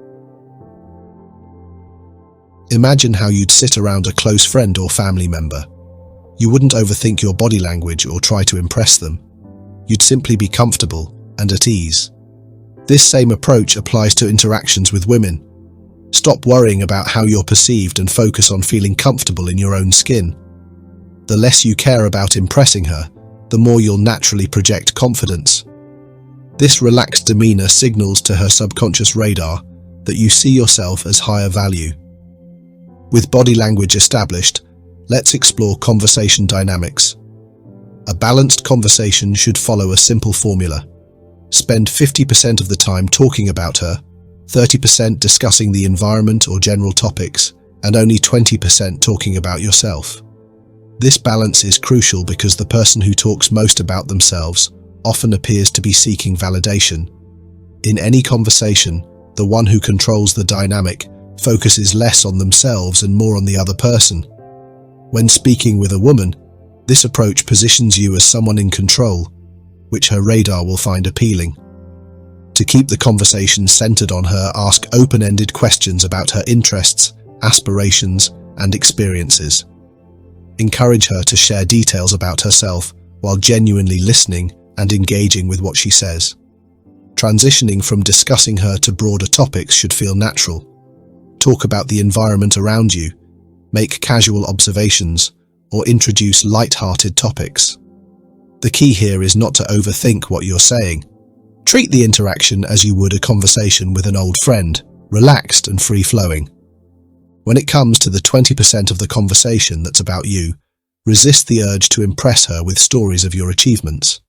Imagine how you'd sit around a close friend or family member. You wouldn't overthink your body language or try to impress them. You'd simply be comfortable and at ease. This same approach applies to interactions with women. Stop worrying about how you're perceived and focus on feeling comfortable in your own skin. The less you care about impressing her, the more you'll naturally project confidence. This relaxed demeanor signals to her subconscious radar that you see yourself as higher value. With body language established, let's explore conversation dynamics. A balanced conversation should follow a simple formula. Spend 50% of the time talking about her, 30% discussing the environment or general topics, and only 20% talking about yourself. This balance is crucial because the person who talks most about themselves often appears to be seeking validation. In any conversation, the one who controls the dynamic focuses less on themselves and more on the other person. When speaking with a woman, this approach positions you as someone in control, which her radar will find appealing. To keep the conversation centered on her, ask open-ended questions about her interests, aspirations, and experiences. Encourage her to share details about herself while genuinely listening and engaging with what she says. Transitioning from discussing her to broader topics should feel natural. Talk about the environment around you, make casual observations, or introduce light-hearted topics. The key here is not to overthink what you're saying. Treat the interaction as you would a conversation with an old friend, relaxed and free-flowing. When it comes to the 20% of the conversation that's about you, resist the urge to impress her with stories of your achievements.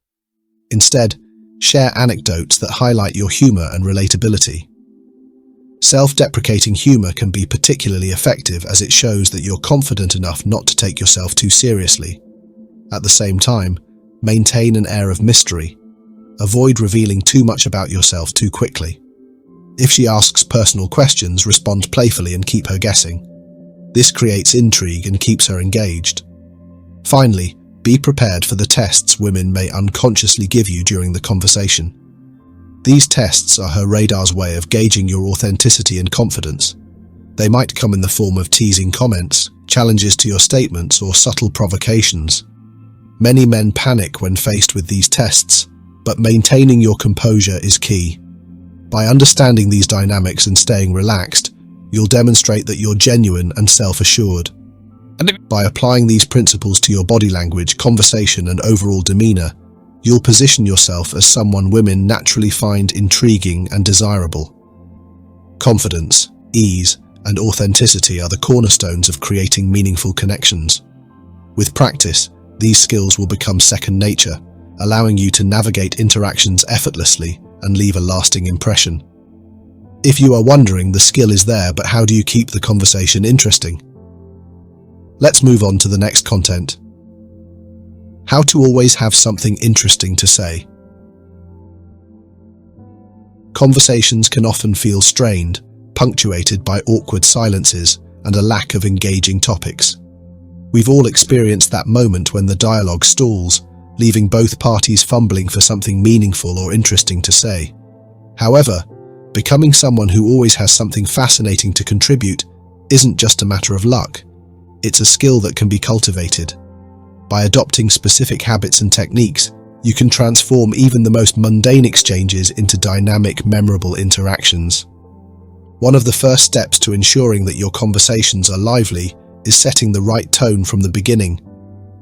Instead, share anecdotes that highlight your humor and relatability. Self-deprecating humor can be particularly effective as it shows that you're confident enough not to take yourself too seriously. At the same time, maintain an air of mystery. Avoid revealing too much about yourself too quickly. If she asks personal questions, respond playfully and keep her guessing. This creates intrigue and keeps her engaged. Finally, be prepared for the tests women may unconsciously give you during the conversation. These tests are her radar's way of gauging your authenticity and confidence. They might come in the form of teasing comments, challenges to your statements, or subtle provocations. Many men panic when faced with these tests, but maintaining your composure is key. By understanding these dynamics and staying relaxed, you'll demonstrate that you're genuine and self-assured. By applying these principles to your body language, conversation, and overall demeanor, you'll position yourself as someone women naturally find intriguing and desirable. Confidence, ease, and authenticity are the cornerstones of creating meaningful connections. With practice, these skills will become second nature, allowing you to navigate interactions effortlessly and leave a lasting impression. If you are wondering, the skill is there, but how do you keep the conversation interesting? Let's move on to the next content. How to always have something interesting to say. Conversations can often feel strained, punctuated by awkward silences and a lack of engaging topics. We've all experienced that moment when the dialogue stalls, leaving both parties fumbling for something meaningful or interesting to say. However, becoming someone who always has something fascinating to contribute isn't just a matter of luck. It's a skill that can be cultivated. By adopting specific habits and techniques, you can transform even the most mundane exchanges into dynamic, memorable interactions. One of the first steps to ensuring that your conversations are lively is setting the right tone from the beginning.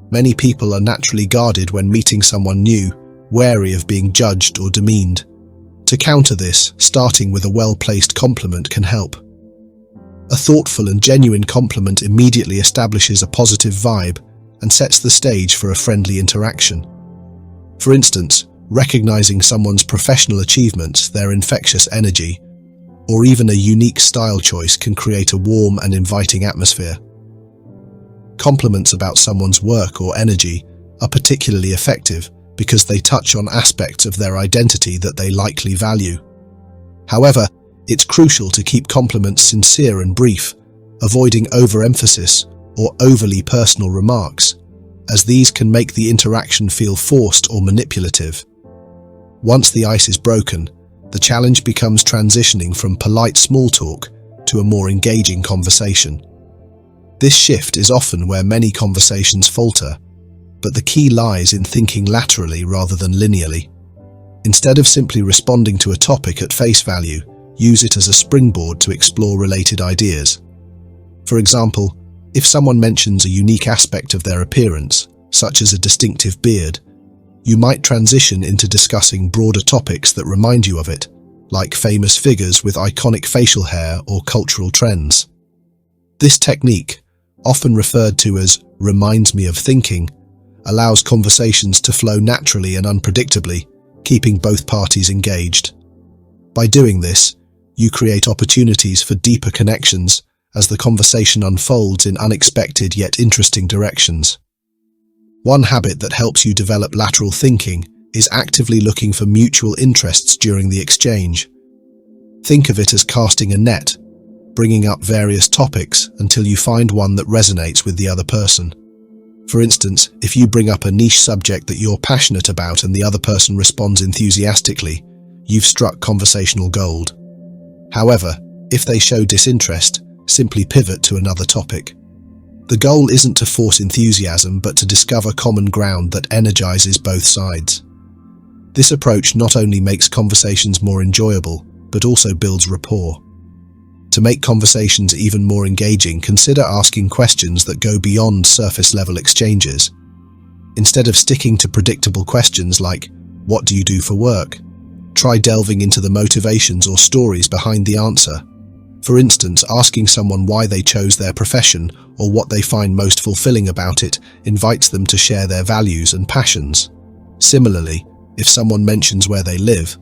Many people are naturally guarded when meeting someone new, wary of being judged or demeaned. To counter this, starting with a well-placed compliment can help. A thoughtful and genuine compliment immediately establishes a positive vibe and sets the stage for a friendly interaction. For instance, recognizing someone's professional achievements, their infectious energy, or even a unique style choice can create a warm and inviting atmosphere. Compliments about someone's work or energy are particularly effective because they touch on aspects of their identity that they likely value. However, it's crucial to keep compliments sincere and brief, avoiding overemphasis or overly personal remarks, as these can make the interaction feel forced or manipulative. Once the ice is broken, the challenge becomes transitioning from polite small talk to a more engaging conversation. This shift is often where many conversations falter, but the key lies in thinking laterally rather than linearly. Instead of simply responding to a topic at face value, use it as a springboard to explore related ideas. For example, if someone mentions a unique aspect of their appearance, such as a distinctive beard, you might transition into discussing broader topics that remind you of it, like famous figures with iconic facial hair or cultural trends. This technique, often referred to as "reminds me of thinking," allows conversations to flow naturally and unpredictably, keeping both parties engaged. By doing this, you create opportunities for deeper connections as the conversation unfolds in unexpected yet interesting directions. One habit that helps you develop lateral thinking is actively looking for mutual interests during the exchange. Think of it as casting a net, bringing up various topics until you find one that resonates with the other person. For instance, if you bring up a niche subject that you're passionate about and the other person responds enthusiastically, you've struck conversational gold. However, if they show disinterest, simply pivot to another topic. The goal isn't to force enthusiasm, but to discover common ground that energizes both sides. This approach not only makes conversations more enjoyable, but also builds rapport. To make conversations even more engaging, consider asking questions that go beyond surface-level exchanges. Instead of sticking to predictable questions like, "What do you do for work?" try delving into the motivations or stories behind the answer. For instance, asking someone why they chose their profession or what they find most fulfilling about it invites them to share their values and passions. Similarly, if someone mentions where they live,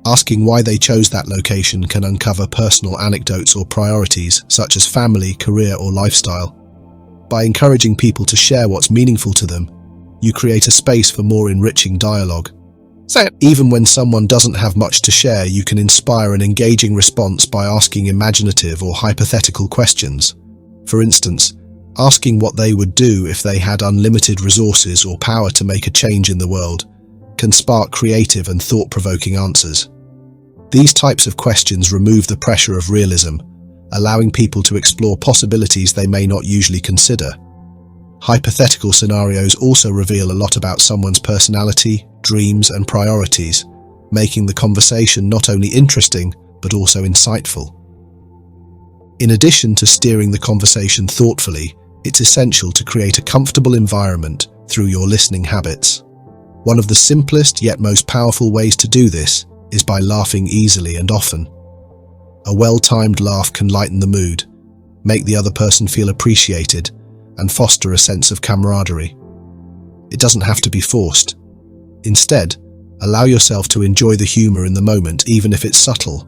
asking why they chose that location can uncover personal anecdotes or priorities such as family, career, or lifestyle. By encouraging people to share what's meaningful to them, you create a space for more enriching dialogue. So, even when someone doesn't have much to share, you can inspire an engaging response by asking imaginative or hypothetical questions. For instance, asking what they would do if they had unlimited resources or power to make a change in the world can spark creative and thought-provoking answers. These types of questions remove the pressure of realism, allowing people to explore possibilities they may not usually consider. Hypothetical scenarios also reveal a lot about someone's personality, dreams, and priorities, making the conversation not only interesting, but also insightful. In addition to steering the conversation thoughtfully, it's essential to create a comfortable environment through your listening habits. One of the simplest yet most powerful ways to do this is by laughing easily and often. A well-timed laugh can lighten the mood, make the other person feel appreciated, and foster a sense of camaraderie. It doesn't have to be forced. Instead, allow yourself to enjoy the humor in the moment, even if it's subtle.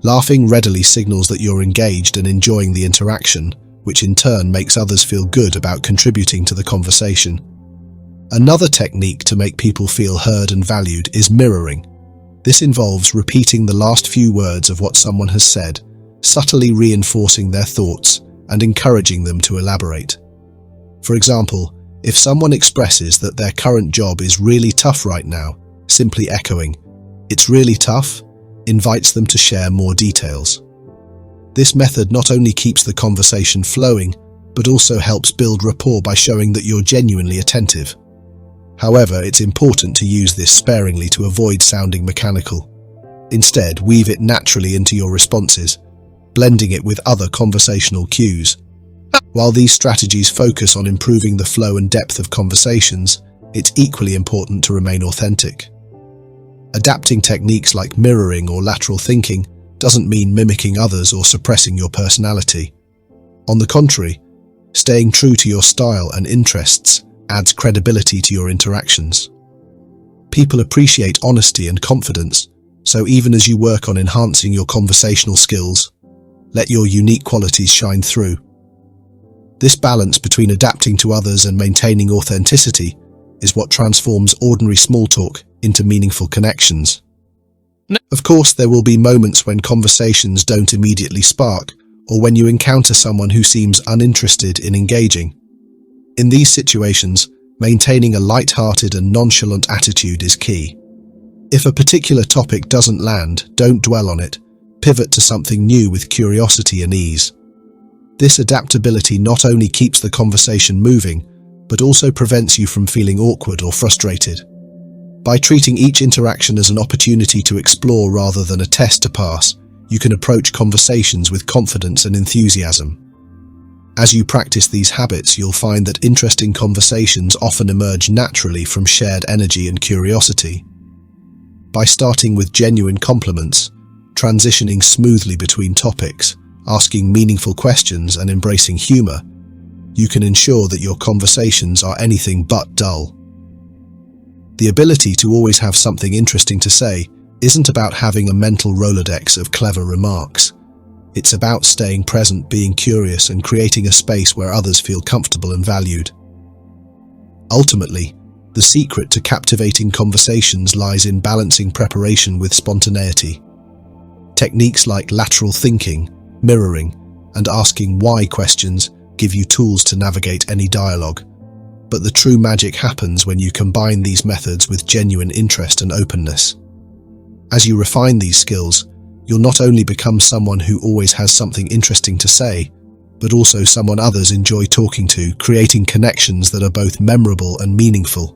Laughing readily signals that you're engaged and enjoying the interaction, which in turn makes others feel good about contributing to the conversation. Another technique to make people feel heard and valued is mirroring. This involves repeating the last few words of what someone has said, subtly reinforcing their thoughts and encouraging them to elaborate. For example, if someone expresses that their current job is really tough right now, simply echoing, "It's really tough," invites them to share more details. This method not only keeps the conversation flowing, but also helps build rapport by showing that you're genuinely attentive. However, it's important to use this sparingly to avoid sounding mechanical. Instead, weave it naturally into your responses, blending it with other conversational cues. While these strategies focus on improving the flow and depth of conversations, it's equally important to remain authentic. Adapting techniques like mirroring or lateral thinking doesn't mean mimicking others or suppressing your personality. On the contrary, staying true to your style and interests adds credibility to your interactions. People appreciate honesty and confidence, so even as you work on enhancing your conversational skills, let your unique qualities shine through. This balance between adapting to others and maintaining authenticity is what transforms ordinary small talk into meaningful connections. Of course, there will be moments when conversations don't immediately spark, or when you encounter someone who seems uninterested in engaging. In these situations, maintaining a light-hearted and nonchalant attitude is key. If a particular topic doesn't land, don't dwell on it. Pivot to something new with curiosity and ease. This adaptability not only keeps the conversation moving, but also prevents you from feeling awkward or frustrated. By treating each interaction as an opportunity to explore rather than a test to pass, you can approach conversations with confidence and enthusiasm. As you practice these habits, you'll find that interesting conversations often emerge naturally from shared energy and curiosity. By starting with genuine compliments, transitioning smoothly between topics, asking meaningful questions, and embracing humor, you can ensure that your conversations are anything but dull. The ability to always have something interesting to say isn't about having a mental Rolodex of clever remarks. It's about staying present, being curious, and creating a space where others feel comfortable and valued. Ultimately, the secret to captivating conversations lies in balancing preparation with spontaneity. Techniques like lateral thinking, mirroring, and asking why questions give you tools to navigate any dialogue. But the true magic happens when you combine these methods with genuine interest and openness. As you refine these skills, you'll not only become someone who always has something interesting to say, but also someone others enjoy talking to, creating connections that are both memorable and meaningful.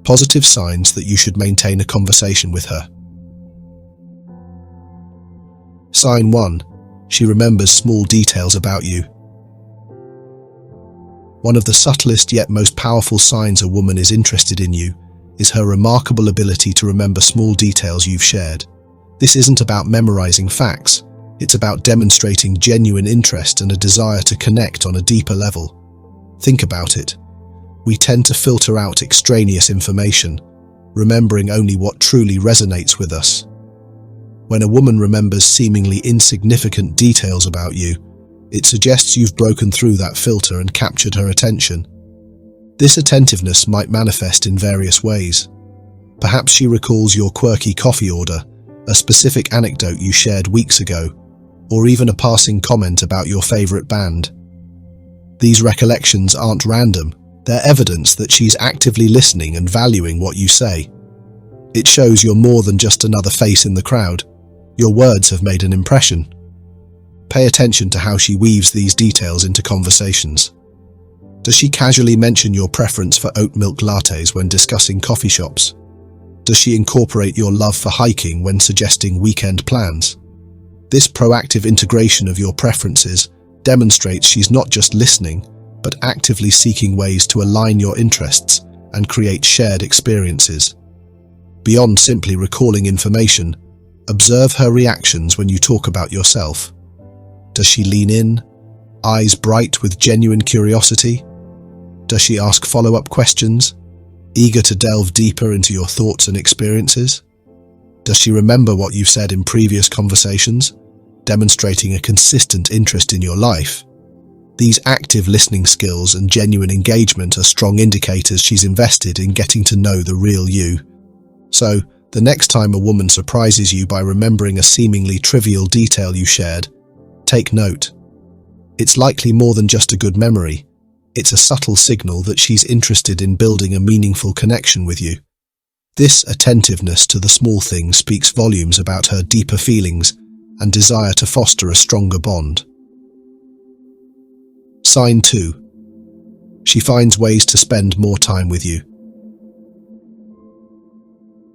Positive signs that you should maintain a conversation with her. Sign 1. She remembers small details about you. One of the subtlest yet most powerful signs a woman is interested in you is her remarkable ability to remember small details you've shared. This isn't about memorizing facts, it's about demonstrating genuine interest and a desire to connect on a deeper level. Think about it. We tend to filter out extraneous information, remembering only what truly resonates with us. When a woman remembers seemingly insignificant details about you, it suggests you've broken through that filter and captured her attention. This attentiveness might manifest in various ways. Perhaps she recalls your quirky coffee order, a specific anecdote you shared weeks ago, or even a passing comment about your favorite band. These recollections aren't random, they're evidence that she's actively listening and valuing what you say. It shows you're more than just another face in the crowd. Your words have made an impression. Pay attention to how she weaves these details into conversations. Does she casually mention your preference for oat milk lattes when discussing coffee shops? Does she incorporate your love for hiking when suggesting weekend plans? This proactive integration of your preferences demonstrates she's not just listening, but actively seeking ways to align your interests and create shared experiences. Beyond simply recalling information, Observe her reactions when you talk about yourself. Does she lean in, eyes bright with genuine curiosity? Does she ask follow-up questions, eager to delve deeper into your thoughts and experiences? Does she remember what you've said in previous conversations, demonstrating a consistent interest in your life? These active listening skills and genuine engagement are strong indicators she's invested in getting to know the real you. So, the next time a woman surprises you by remembering a seemingly trivial detail you shared, take note. It's likely more than just a good memory. It's a subtle signal that she's interested in building a meaningful connection with you. This attentiveness to the small things speaks volumes about her deeper feelings and desire to foster a stronger bond. Sign 2. She finds ways to spend more time with you.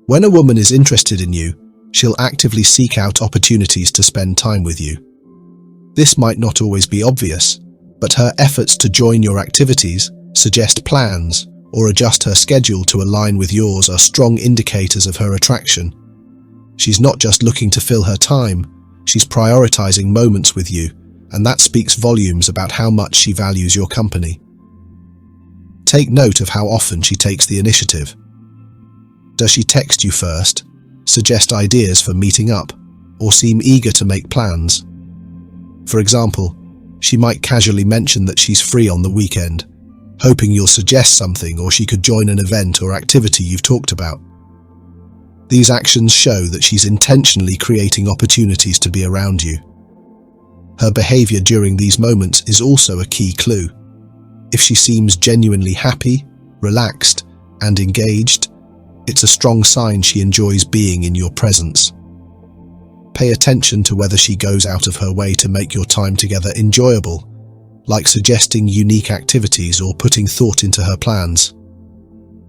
When a woman is interested in you, she'll actively seek out opportunities to spend time with you. This might not always be obvious, but her efforts to join your activities, suggest plans, or adjust her schedule to align with yours are strong indicators of her attraction. She's not just looking to fill her time, she's prioritizing moments with you, and that speaks volumes about how much she values your company. Take note of how often she takes the initiative. Does she text you first, suggest ideas for meeting up, or seem eager to make plans? For example, she might casually mention that she's free on the weekend, hoping you'll suggest something or she could join an event or activity you've talked about. These actions show that she's intentionally creating opportunities to be around you. Her behavior during these moments is also a key clue. If she seems genuinely happy, relaxed, and engaged, it's a strong sign she enjoys being in your presence. Pay attention to whether she goes out of her way to make your time together enjoyable, like suggesting unique activities or putting thought into her plans.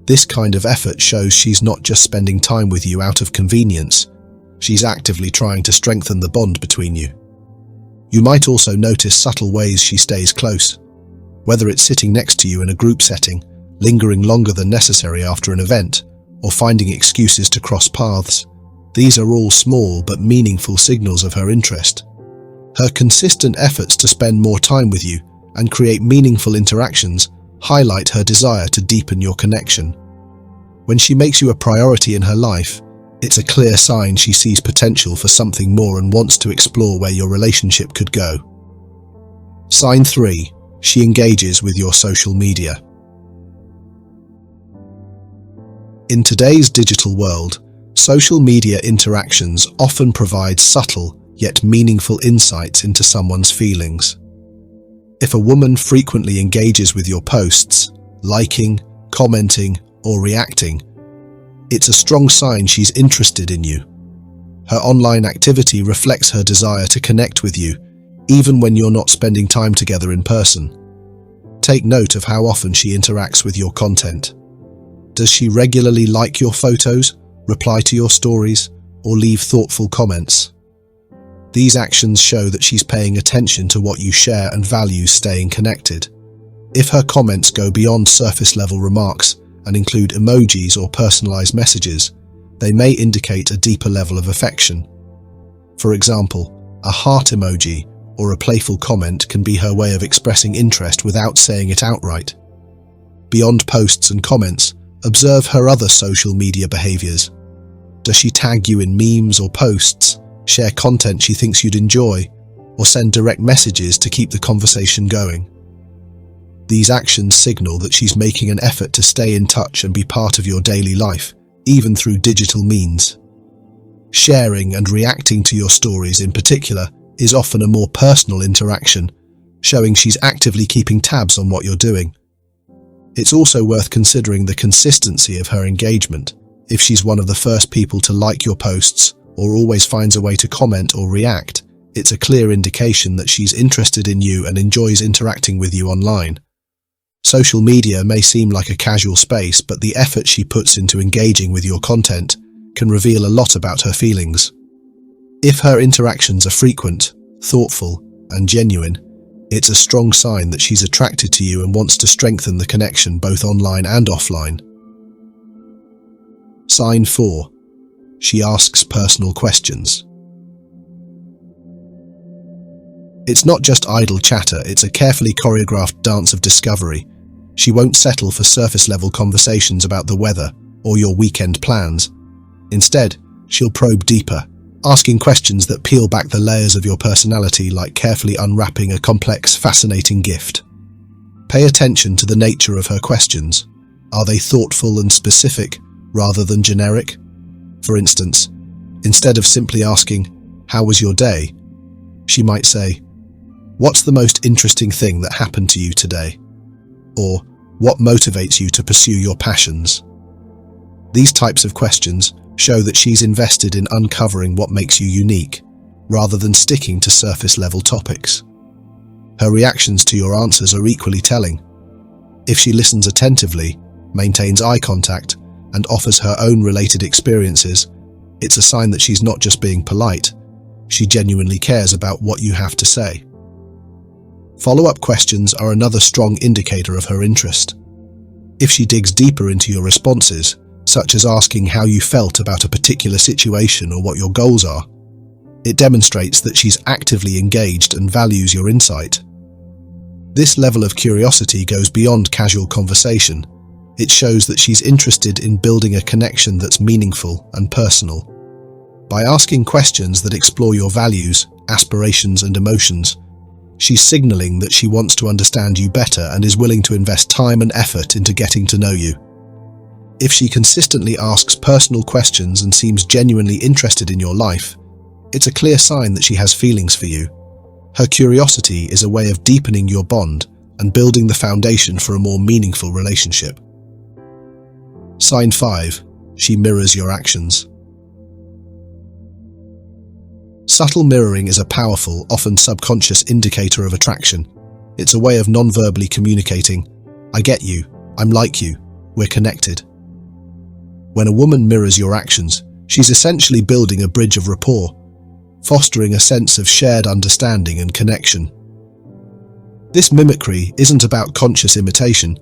This kind of effort shows she's not just spending time with you out of convenience, she's actively trying to strengthen the bond between you. You might also notice subtle ways she stays close, whether it's sitting next to you in a group setting, lingering longer than necessary after an event, or finding excuses to cross paths. These are all small but meaningful signals of her interest. Her consistent efforts to spend more time with you and create meaningful interactions highlight her desire to deepen your connection. When she makes you a priority in her life, it's a clear sign she sees potential for something more and wants to explore where your relationship could go. Sign 3. She engages with your social media. In today's digital world, social media interactions often provide subtle yet meaningful insights into someone's feelings. If a woman frequently engages with your posts, liking, commenting, or reacting, it's a strong sign she's interested in you. Her online activity reflects her desire to connect with you, even when you're not spending time together in person. Take note of how often she interacts with your content. Does she regularly like your photos, reply to your stories, or leave thoughtful comments? These actions show that she's paying attention to what you share and values staying connected. If her comments go beyond surface-level remarks and include emojis or personalized messages, they may indicate a deeper level of affection. For example, a heart emoji or a playful comment can be her way of expressing interest without saying it outright. Beyond posts and comments, observe her other social media behaviors. Does she tag you in memes or posts, share content she thinks you'd enjoy, or send direct messages to keep the conversation going? These actions signal that she's making an effort to stay in touch and be part of your daily life, even through digital means. Sharing and reacting to your stories in particular is often a more personal interaction, showing she's actively keeping tabs on what you're doing. It's also worth considering the consistency of her engagement. If she's one of the first people to like your posts or always finds a way to comment or react, it's a clear indication that she's interested in you and enjoys interacting with you online. Social media may seem like a casual space, but the effort she puts into engaging with your content can reveal a lot about her feelings. If her interactions are frequent, thoughtful, and genuine, it's a strong sign that she's attracted to you and wants to strengthen the connection both online and offline. Sign 4. She asks personal questions. It's not just idle chatter, it's a carefully choreographed dance of discovery. She won't settle for surface-level conversations about the weather or your weekend plans. Instead, she'll probe deeper, asking questions that peel back the layers of your personality like carefully unwrapping a complex, fascinating gift. Pay attention to the nature of her questions. Are they thoughtful and specific rather than generic? For instance, instead of simply asking, "How was your day?" she might say, "What's the most interesting thing that happened to you today?" Or, "What motivates you to pursue your passions?" These types of questions show that she's invested in uncovering what makes you unique, rather than sticking to surface-level topics. Her reactions to your answers are equally telling. If she listens attentively, maintains eye contact, and offers her own related experiences, it's a sign that she's not just being polite, she genuinely cares about what you have to say. Follow-up questions are another strong indicator of her interest. If she digs deeper into your responses, such as asking how you felt about a particular situation or what your goals are, it demonstrates that she's actively engaged and values your insight. This level of curiosity goes beyond casual conversation. It shows that she's interested in building a connection that's meaningful and personal. By asking questions that explore your values, aspirations, and emotions, she's signaling that she wants to understand you better and is willing to invest time and effort into getting to know you. If she consistently asks personal questions and seems genuinely interested in your life, it's a clear sign that she has feelings for you. Her curiosity is a way of deepening your bond and building the foundation for a more meaningful relationship. Sign 5. She mirrors your actions. Subtle mirroring is a powerful, often subconscious indicator of attraction. It's a way of non-verbally communicating, "I get you, I'm like you, we're connected." When a woman mirrors your actions, she's essentially building a bridge of rapport, fostering a sense of shared understanding and connection. This mimicry isn't about conscious imitation.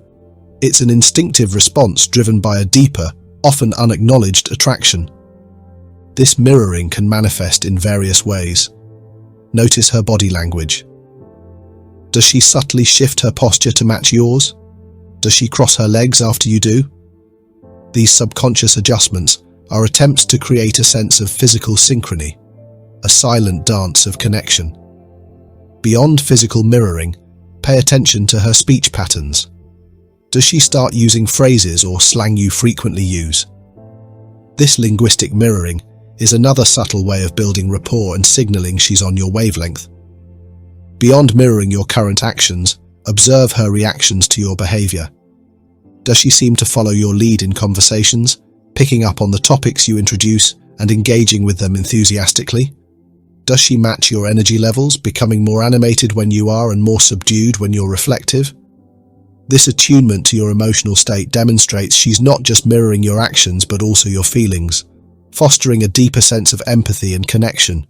It's an instinctive response driven by a deeper, often unacknowledged attraction. This mirroring can manifest in various ways. Notice her body language. Does she subtly shift her posture to match yours? Does she cross her legs after you do? These subconscious adjustments are attempts to create a sense of physical synchrony, a silent dance of connection. Beyond physical mirroring, pay attention to her speech patterns. Does she start using phrases or slang you frequently use? This linguistic mirroring is another subtle way of building rapport and signaling she's on your wavelength. Beyond mirroring your current actions, observe her reactions to your behavior. Does she seem to follow your lead in conversations, picking up on the topics you introduce and engaging with them enthusiastically? Does she match your energy levels, becoming more animated when you are and more subdued when you're reflective? This attunement to your emotional state demonstrates she's not just mirroring your actions but also your feelings, fostering a deeper sense of empathy and connection.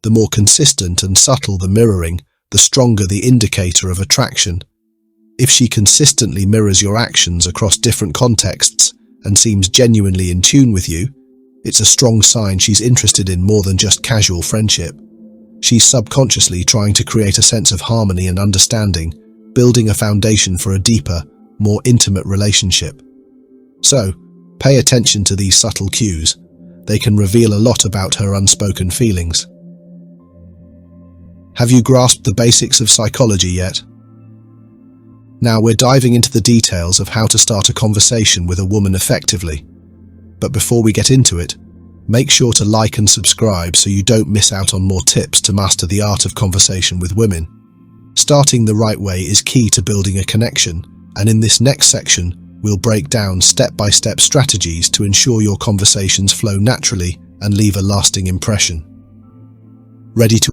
The more consistent and subtle the mirroring, the stronger the indicator of attraction. If she consistently mirrors your actions across different contexts and seems genuinely in tune with you, it's a strong sign she's interested in more than just casual friendship. She's subconsciously trying to create a sense of harmony and understanding, building a foundation for a deeper, more intimate relationship. So, pay attention to these subtle cues. They can reveal a lot about her unspoken feelings. Have you grasped the basics of psychology yet? Now we're diving into the details of how to start a conversation with a woman effectively. But before we get into it, make sure to like and subscribe so you don't miss out on more tips to master the art of conversation with women. Starting the right way is key to building a connection, and in this next section, we'll break down step-by-step strategies to ensure your conversations flow naturally and leave a lasting impression. Ready to